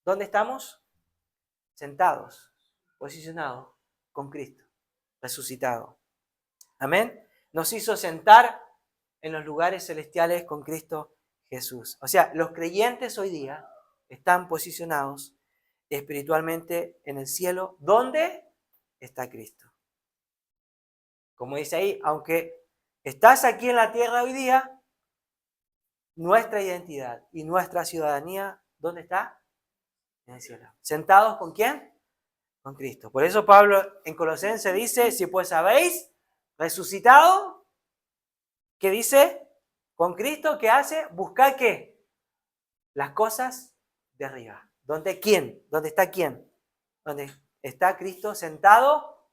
¿dónde estamos? Sentados, posicionados con Cristo, resucitado. Amén. Nos hizo sentar en los lugares celestiales con Cristo Jesús. O sea, los creyentes hoy día están posicionados espiritualmente en el cielo, ¿dónde está Cristo? Como dice ahí, aunque estás aquí en la tierra hoy día, nuestra identidad y nuestra ciudadanía, ¿dónde está? En el cielo. ¿Sentados con quién? Con Cristo. Por eso Pablo en Colosenses dice, si pues habéis resucitado, ¿qué dice? Con Cristo, ¿qué hace? Buscar ¿qué? Las cosas de arriba. ¿Dónde quién? ¿Dónde está quién? ¿Dónde está Cristo sentado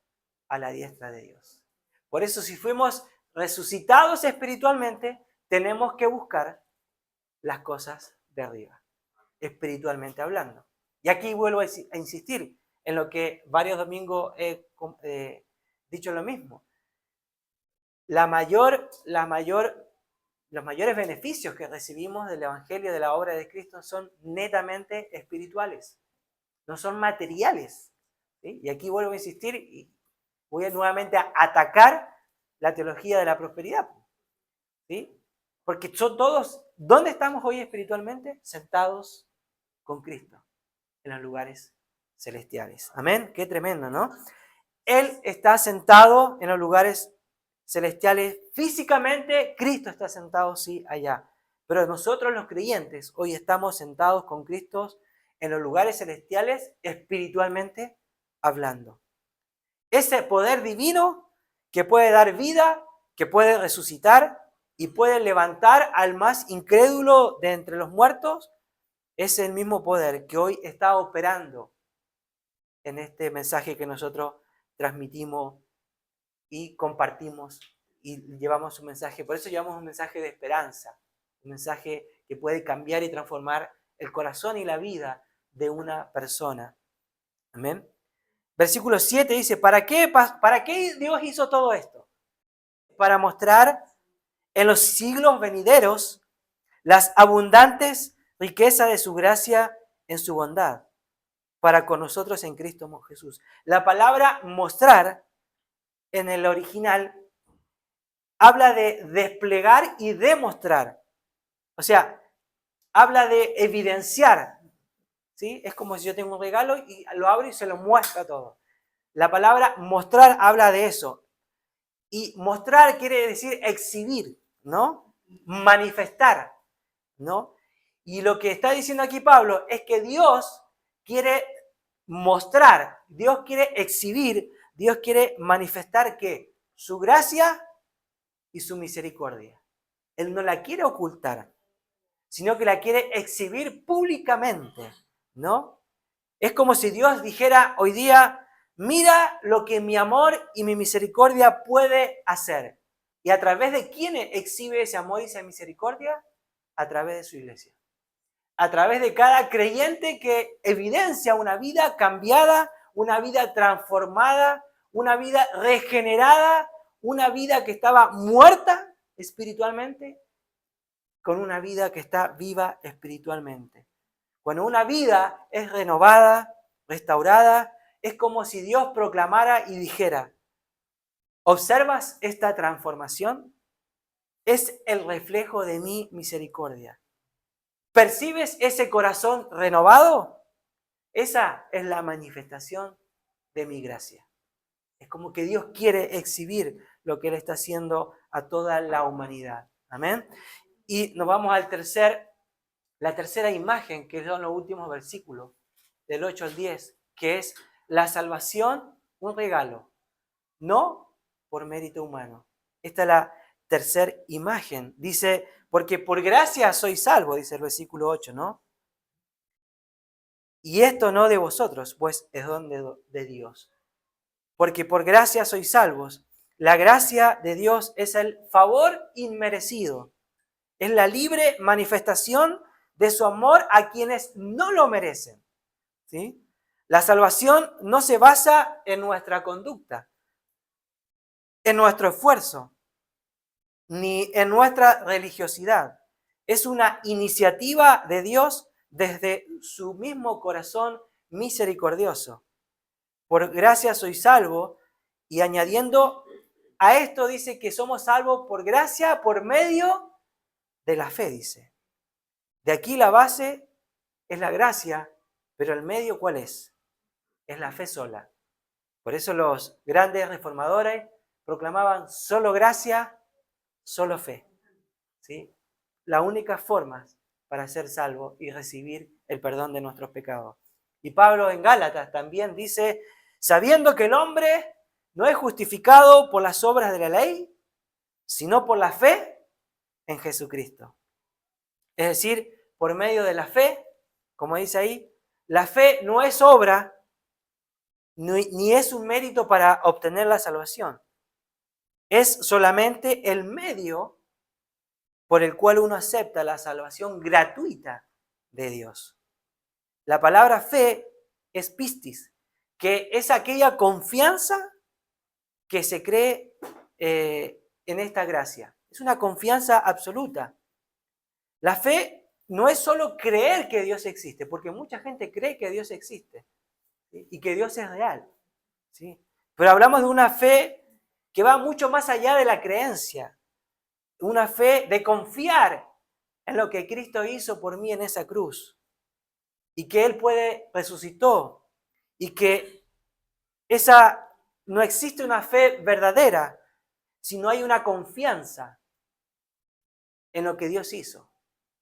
a la diestra de Dios? Por eso si fuimos resucitados espiritualmente, tenemos que buscar las cosas de arriba, espiritualmente hablando. Y aquí vuelvo a insistir en lo que varios domingos he dicho lo mismo. Los mayores beneficios que recibimos del Evangelio, de la obra de Cristo, son netamente espirituales, no son materiales. ¿Sí? Y aquí vuelvo a insistir y voy nuevamente a atacar la teología de la prosperidad. ¿Sí? Porque son todos, ¿dónde estamos hoy espiritualmente? Sentados con Cristo en los lugares celestiales. Amén. Qué tremendo, ¿no? Él está sentado en los lugares celestiales. Físicamente, Cristo está sentado, sí, allá. Pero nosotros los creyentes hoy estamos sentados con Cristo en los lugares celestiales espiritualmente hablando. Ese poder divino que puede dar vida, que puede resucitar y puede levantar al más incrédulo de entre los muertos, es el mismo poder que hoy está operando en este mensaje que nosotros transmitimos y compartimos y llevamos un mensaje. Por eso llevamos un mensaje de esperanza, un mensaje que puede cambiar y transformar el corazón y la vida de una persona. Amén. Versículo 7 dice, ¿para qué Dios hizo todo esto? Para mostrar en los siglos venideros las abundantes riquezas de su gracia en su bondad para con nosotros en Cristo Jesús. La palabra mostrar en el original habla de desplegar y demostrar. O sea, habla de evidenciar. ¿Sí? Es como si yo tengo un regalo y lo abro y se lo muestra todo. La palabra mostrar habla de eso. Y mostrar quiere decir exhibir, ¿no? Manifestar, ¿no? Y lo que está diciendo aquí Pablo es que Dios quiere mostrar, Dios quiere exhibir, Dios quiere manifestar ¿qué? Su gracia y su misericordia. Él no la quiere ocultar, sino que la quiere exhibir públicamente, ¿no? Es como si Dios dijera hoy día, mira lo que mi amor y mi misericordia puede hacer. ¿Y a través de quién exhibe ese amor y esa misericordia? A través de su iglesia. A través de cada creyente que evidencia una vida cambiada, una vida transformada, una vida regenerada, una vida que estaba muerta espiritualmente, con una vida que está viva espiritualmente. Cuando una vida es renovada, restaurada, es como si Dios proclamara y dijera, ¿observas esta transformación? es el reflejo de mi misericordia. ¿Percibes ese corazón renovado? Esa es la manifestación de mi gracia. Es como que Dios quiere exhibir lo que Él está haciendo a toda la humanidad. Amén. Y nos vamos la tercera imagen, que son los últimos versículos, del 8 al 10, que es la salvación, un regalo, no por mérito humano. Esta es la tercera imagen. Dice, porque por gracia soy salvo, dice el versículo 8, ¿no? Y esto no de vosotros, pues es don de Dios. Porque por gracia sois salvos. La gracia de Dios es el favor inmerecido. Es la libre manifestación de su amor a quienes no lo merecen. ¿Sí? La salvación no se basa en nuestra conducta, en nuestro esfuerzo, ni en nuestra religiosidad. Es una iniciativa de Dios desde su mismo corazón misericordioso. Por gracia soy salvo, y añadiendo a esto dice que somos salvos por gracia, por medio de la fe, dice. De aquí la base es la gracia, pero el medio ¿cuál es? Es la fe sola. Por eso los grandes reformadores proclamaban solo gracia, solo fe. ¿Sí? La única forma para ser salvo y recibir el perdón de nuestros pecados. Y Pablo en Gálatas también dice, sabiendo que el hombre no es justificado por las obras de la ley, sino por la fe en Jesucristo. Es decir, por medio de la fe, como dice ahí, la fe no es obra, ni es un mérito para obtener la salvación. Es solamente el medio por el cual uno acepta la salvación gratuita de Dios. La palabra fe es pistis, que es aquella confianza que se cree en esta gracia. Es una confianza absoluta. La fe no es solo creer que Dios existe, porque mucha gente cree que Dios existe, ¿sí? Y que Dios es real, ¿sí? Pero hablamos de una fe que va mucho más allá de la creencia, una fe de confiar en lo que Cristo hizo por mí en esa cruz y que Él resucitó y que esa no existe una fe verdadera si no hay una confianza en lo que Dios hizo.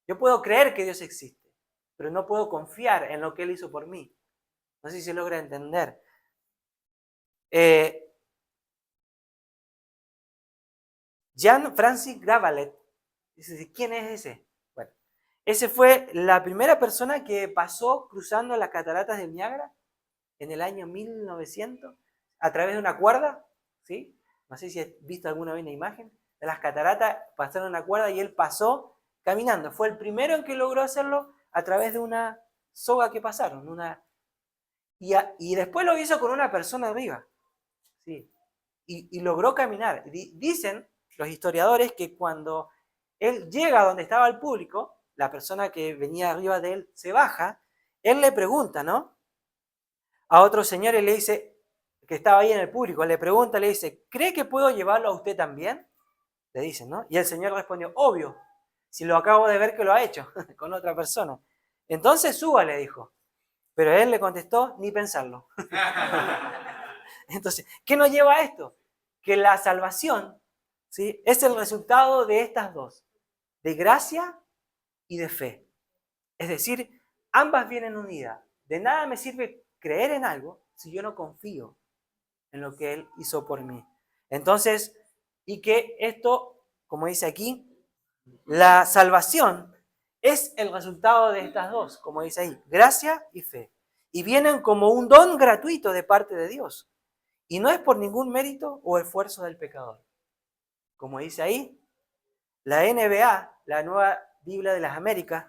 Yo puedo creer que Dios existe, pero no puedo confiar en lo que Él hizo por mí. No sé si se logra entender. Jan Francis Gravalet, dice, ¿quién es ese? Bueno, ese fue la primera persona que pasó cruzando las cataratas del Niágara en el año 1900 a través de una cuerda, ¿sí? No sé si has visto alguna vez una imagen de las cataratas, pasaron una cuerda y él pasó caminando. Fue el primero en que logró hacerlo a través de una soga que pasaron. Y después lo hizo con una persona arriba, ¿sí? Y logró caminar. Dicen los historiadores que cuando él llega a donde estaba el público, la persona que venía arriba de él se baja, él le pregunta, ¿no? A otro señor y le dice, que estaba ahí en el público, le pregunta, le dice, ¿cree que puedo llevarlo a usted también? Le dicen, ¿no? Y el señor respondió, obvio, si lo acabo de ver que lo ha hecho con otra persona. Entonces suba, le dijo. Pero él le contestó, ni pensarlo. Entonces, ¿qué nos lleva a esto? Que la salvación, ¿sí?, es el resultado de estas dos, de gracia y de fe. Es decir, ambas vienen unidas. De nada me sirve creer en algo si yo no confío en lo que Él hizo por mí. Entonces, y que esto, como dice aquí, la salvación es el resultado de estas dos, como dice ahí, gracia y fe. Y vienen como un don gratuito de parte de Dios. Y no es por ningún mérito o esfuerzo del pecador. Como dice ahí, la NBA, la Nueva Biblia de las Américas,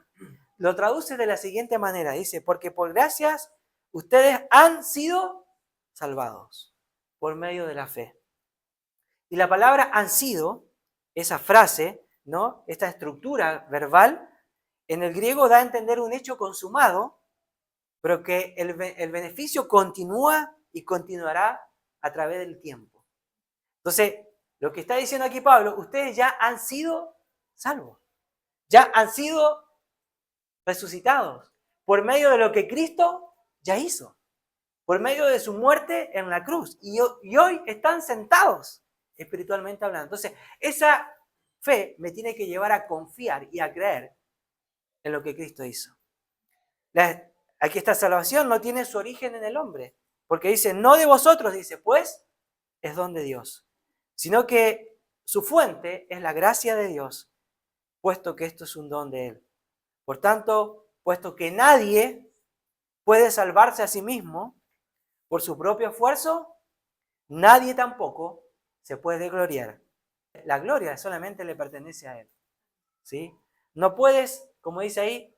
lo traduce de la siguiente manera. Dice, porque por gracias ustedes han sido salvados por medio de la fe. Y la palabra han sido, esa frase, ¿no?, esta estructura verbal, en el griego da a entender un hecho consumado, pero que el beneficio continúa y continuará a través del tiempo. Entonces, Lo que está diciendo aquí Pablo, ustedes ya han sido salvos, ya han sido resucitados por medio de lo que Cristo ya hizo, por medio de su muerte en la cruz. Y hoy están sentados espiritualmente hablando. Entonces, esa fe me tiene que llevar a confiar y a creer en lo que Cristo hizo. Aquí esta salvación no tiene su origen en el hombre, porque dice, no de vosotros, dice, pues es don de Dios, sino que su fuente es la gracia de Dios, puesto que esto es un don de Él. Por tanto, puesto que nadie puede salvarse a sí mismo por su propio esfuerzo, nadie tampoco se puede gloriar. La gloria solamente le pertenece a Él, ¿sí? No puedes, como dice ahí,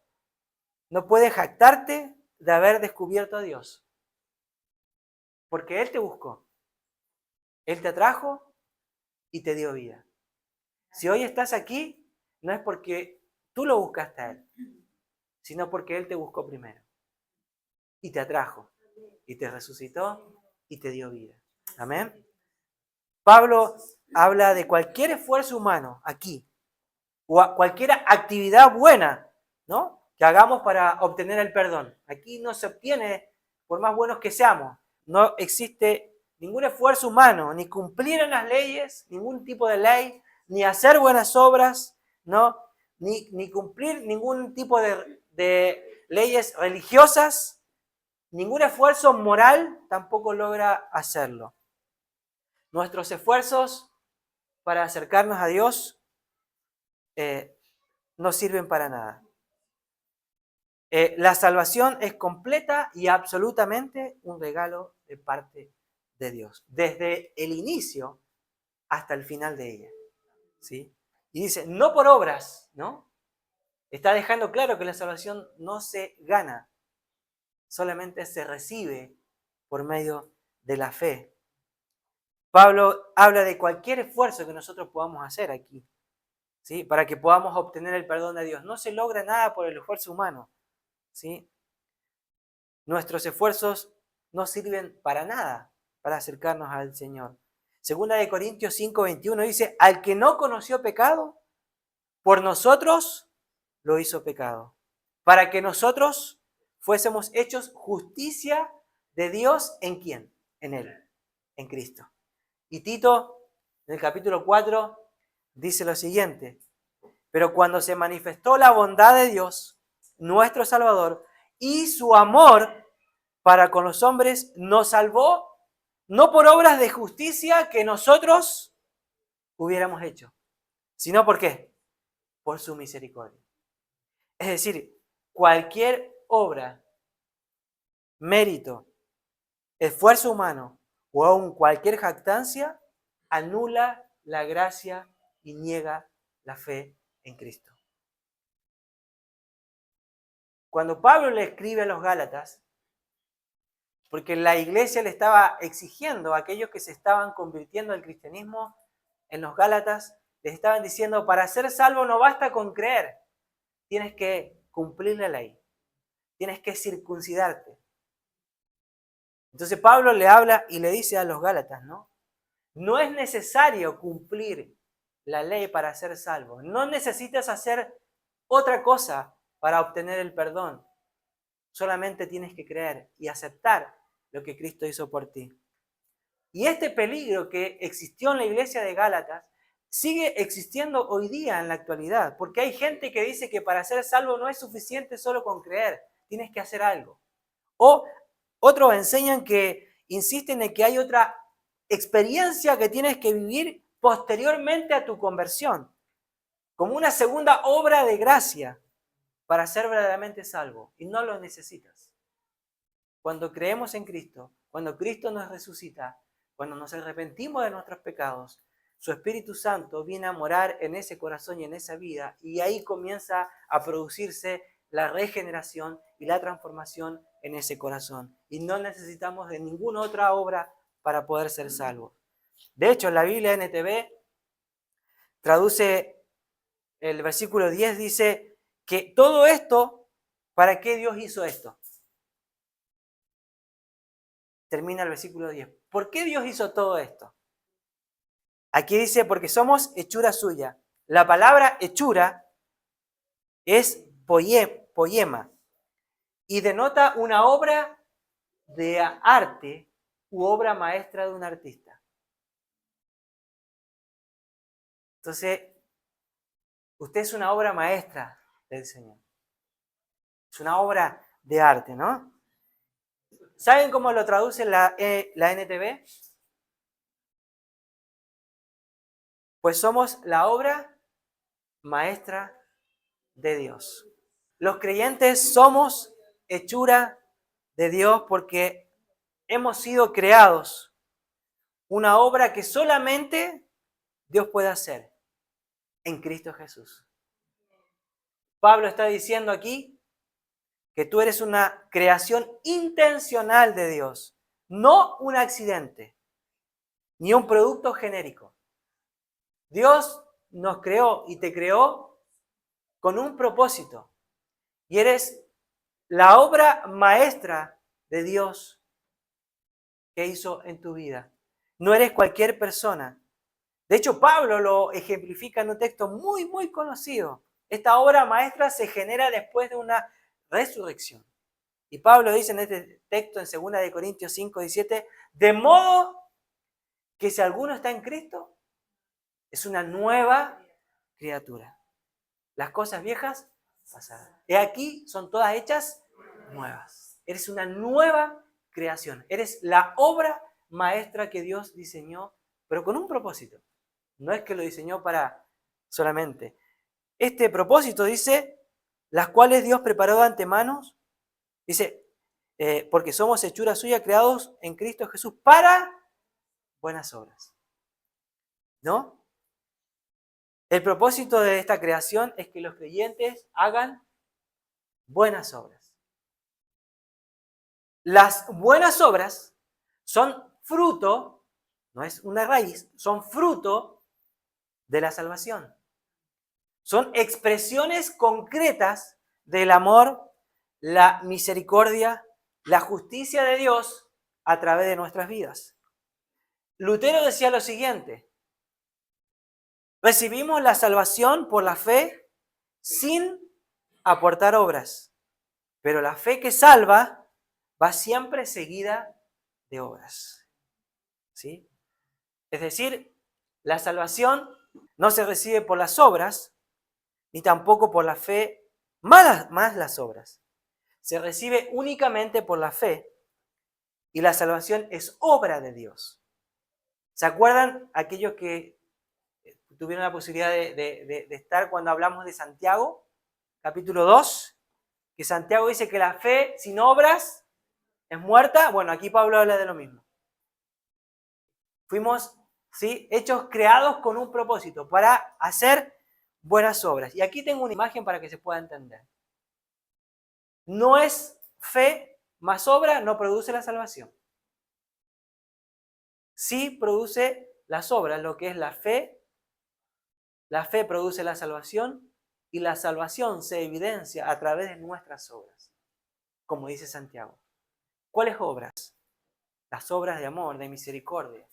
no puedes jactarte de haber descubierto a Dios, porque Él te buscó, Él te atrajo y te dio vida. Si hoy estás aquí, no es porque tú lo buscaste a Él, sino porque Él te buscó primero y te atrajo y te resucitó y te dio vida. Amén. Pablo habla de cualquier esfuerzo humano aquí, o cualquier actividad buena, ¿no?, que hagamos para obtener el perdón. Aquí no se obtiene por más buenos que seamos. No existe ningún esfuerzo humano, ni cumplir en las leyes, ningún tipo de ley, ni hacer buenas obras, ¿no?, ni cumplir ningún tipo de leyes religiosas, ningún esfuerzo moral tampoco logra hacerlo. Nuestros esfuerzos para acercarnos a Dios no sirven para nada. La salvación es completa y absolutamente un regalo de parte de Dios, desde el inicio hasta el final de ella, ¿sí? Y dice, no por obras, ¿no? Está dejando claro que la salvación no se gana, solamente se recibe por medio de la fe. Pablo habla de cualquier esfuerzo que nosotros podamos hacer aquí, ¿sí?, para que podamos obtener el perdón de Dios. No se logra nada por el esfuerzo humano, ¿sí? Nuestros esfuerzos no sirven para nada para acercarnos al Señor. Segunda de Corintios 5:21 dice, al que no conoció pecado, por nosotros lo hizo pecado, para que nosotros fuésemos hechos justicia de Dios. ¿En quién? En Él, en Cristo. Y Tito, en el capítulo 4, dice lo siguiente, pero cuando se manifestó la bondad de Dios, nuestro Salvador, y su amor para con los hombres, nos salvó no por obras de justicia que nosotros hubiéramos hecho, sino ¿por qué? Por su misericordia. Es decir, cualquier obra, mérito, esfuerzo humano o aún cualquier jactancia anula la gracia y niega la fe en Cristo. Cuando Pablo le escribe a los Gálatas, porque la iglesia le estaba exigiendo a aquellos que se estaban convirtiendo al cristianismo en los Gálatas, les estaban diciendo, para ser salvo no basta con creer, tienes que cumplir la ley, tienes que circuncidarte. Entonces Pablo le habla y le dice a los Gálatas, ¿no? No es necesario cumplir la ley para ser salvo, no necesitas hacer otra cosa para obtener el perdón, solamente tienes que creer y aceptar lo que Cristo hizo por ti. Y este peligro que existió en la iglesia de Gálatas sigue existiendo hoy día en la actualidad, porque hay gente que dice que para ser salvo no es suficiente solo con creer, tienes que hacer algo. O otros enseñan que insisten en que hay otra experiencia que tienes que vivir posteriormente a tu conversión, como una segunda obra de gracia para ser verdaderamente salvo, y no lo necesitas. Cuando creemos en Cristo, cuando Cristo nos resucita, cuando nos arrepentimos de nuestros pecados, su Espíritu Santo viene a morar en ese corazón y en esa vida, y ahí comienza a producirse la regeneración y la transformación en ese corazón. Y no necesitamos de ninguna otra obra para poder ser salvos. De hecho, la Biblia NTV traduce el versículo 10, dice que todo esto, ¿para qué Dios hizo esto? Termina el versículo 10. ¿Por qué Dios hizo todo esto? Aquí dice, porque somos hechura suya. La palabra hechura es poema y denota una obra de arte u obra maestra de un artista. Entonces, usted es una obra maestra del Señor. Es una obra de arte, ¿no? ¿Saben cómo lo traduce la NTV? Pues somos la obra maestra de Dios. Los creyentes somos hechura de Dios porque hemos sido creados una obra que solamente Dios puede hacer en Cristo Jesús. Pablo está diciendo aquí que tú eres una creación intencional de Dios, no un accidente, ni un producto genérico. Dios nos creó y te creó con un propósito. Y eres la obra maestra de Dios que hizo en tu vida. No eres cualquier persona. De hecho, Pablo lo ejemplifica en un texto muy, muy conocido. Esta obra maestra se genera después de una resurrección. Y Pablo dice en este texto en 2 de Corintios 5, 17, de modo que si alguno está en Cristo, es una nueva criatura. Las cosas viejas pasaron. Y aquí son todas hechas nuevas. Eres una nueva creación. Eres la obra maestra que Dios diseñó, pero con un propósito. No es que lo diseñó para solamente. Este propósito dice, las cuales Dios preparó de antemano, dice, porque somos hechura suya creados en Cristo Jesús para buenas obras. ¿No? El propósito de esta creación es que los creyentes hagan buenas obras. Las buenas obras son fruto, no es una raíz, son fruto de la salvación. Son expresiones concretas del amor, la misericordia, la justicia de Dios a través de nuestras vidas. Lutero decía lo siguiente: recibimos la salvación por la fe sin aportar obras, pero la fe que salva va siempre seguida de obras. ¿Sí? Es decir, la salvación no se recibe por las obras, ni tampoco por la fe más las obras. Se recibe únicamente por la fe y la salvación es obra de Dios. ¿Se acuerdan aquellos que tuvieron la posibilidad de estar cuando hablamos de Santiago, capítulo 2? Que Santiago dice que la fe sin obras es muerta. Bueno, aquí Pablo habla de lo mismo. Fuimos, ¿sí?, hechos, creados con un propósito, para hacer buenas obras. Y aquí tengo una imagen para que se pueda entender. No es fe más obra, no produce la salvación. Sí produce las obras, lo que es la fe produce la salvación y la salvación se evidencia a través de nuestras obras, como dice Santiago. ¿Cuáles obras? Las obras de amor, de misericordia,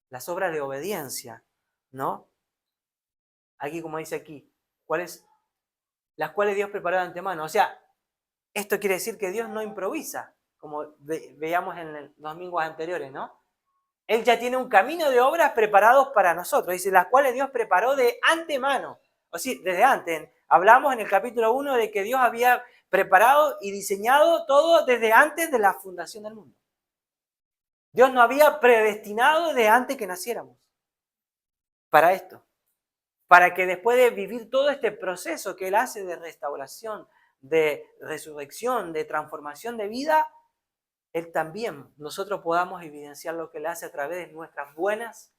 las obras de obediencia, ¿no? Aquí, como dice aquí, las cuales Dios preparó de antemano. O sea, esto quiere decir que Dios no improvisa, como veíamos en los domingos anteriores, ¿no? Él ya tiene un camino de obras preparados para nosotros. Dice, las cuales Dios preparó de antemano. O sea, desde antes. Hablamos en el capítulo 1 de que Dios había preparado y diseñado todo desde antes de la fundación del mundo. Dios nos había predestinado desde antes que naciéramos para esto. Para que después de vivir todo este proceso que Él hace de restauración, de resurrección, de transformación de vida, Él también, nosotros podamos evidenciar lo que Él hace a través de nuestras buenas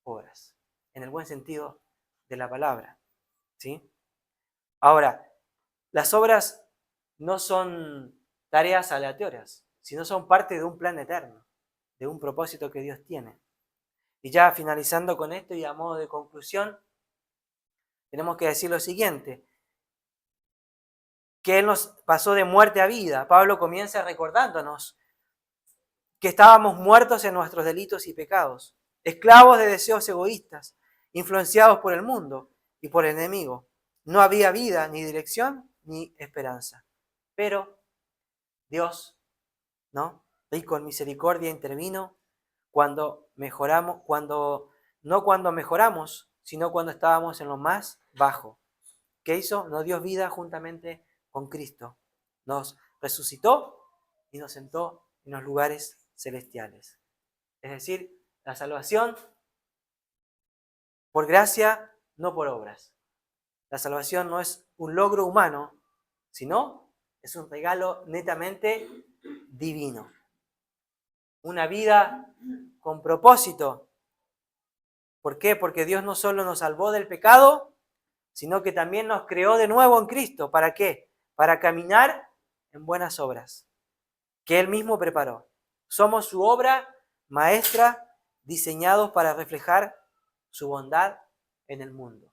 obras, en el buen sentido de la palabra, ¿sí? Ahora, las obras no son tareas aleatorias, sino son parte de un plan eterno, de un propósito que Dios tiene. Y ya finalizando con esto y a modo de conclusión, tenemos que decir lo siguiente, que Él nos pasó de muerte a vida. Pablo comienza recordándonos que estábamos muertos en nuestros delitos y pecados. esclavos de deseos egoístas, influenciados por el mundo y por el enemigo. No había vida, ni dirección, ni esperanza. Pero Dios, ¿no? Rico en misericordia, intervino cuando mejoramos, no cuando mejoramos, sino cuando estábamos en lo más bajo. ¿Qué hizo? Nos dio vida juntamente con Cristo. Nos resucitó y nos sentó en los lugares celestiales. Es decir, la salvación por gracia, no por obras. La salvación no es un logro humano, sino es un regalo netamente divino. Una vida con propósito. ¿Por qué? Porque Dios no solo nos salvó del pecado, sino que también nos creó de nuevo en Cristo. ¿Para qué? Para caminar en buenas obras, que Él mismo preparó. Somos su obra maestra, diseñados para reflejar su bondad en el mundo.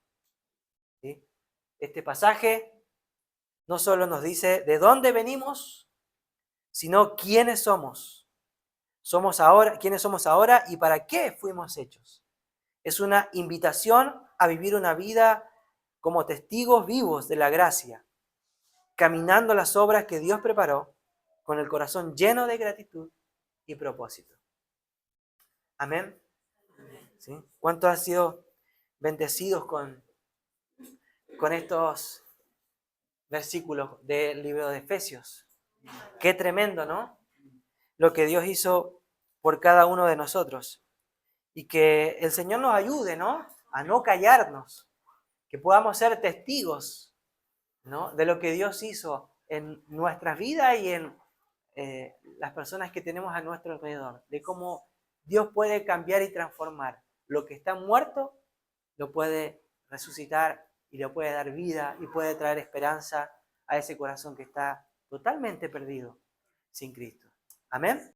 ¿Sí? Este pasaje no solo nos dice de dónde venimos, sino quiénes somos. Quiénes somos ahora y para qué fuimos hechos. Es una invitación a vivir una vida como testigos vivos de la gracia, caminando las obras que Dios preparó con el corazón lleno de gratitud y propósito. Amén. ¿Sí? ¿Cuántos han sido bendecidos con estos versículos del libro de Efesios? Qué tremendo, ¿no? Lo que Dios hizo por cada uno de nosotros. Y que el Señor nos ayude, ¿no? A no callarnos, que podamos ser testigos, ¿no? De lo que Dios hizo en nuestras vidas y en las personas que tenemos a nuestro alrededor, de cómo Dios puede cambiar y transformar. Lo que está muerto lo puede resucitar y le puede dar vida y puede traer esperanza a ese corazón que está totalmente perdido sin Cristo. Amén.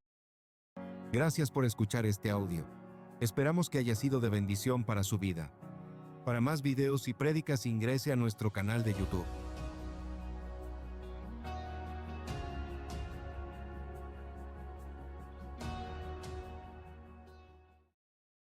Gracias por escuchar este audio. Esperamos que haya sido de bendición para su vida. Para más videos y prédicas ingrese a nuestro canal de YouTube.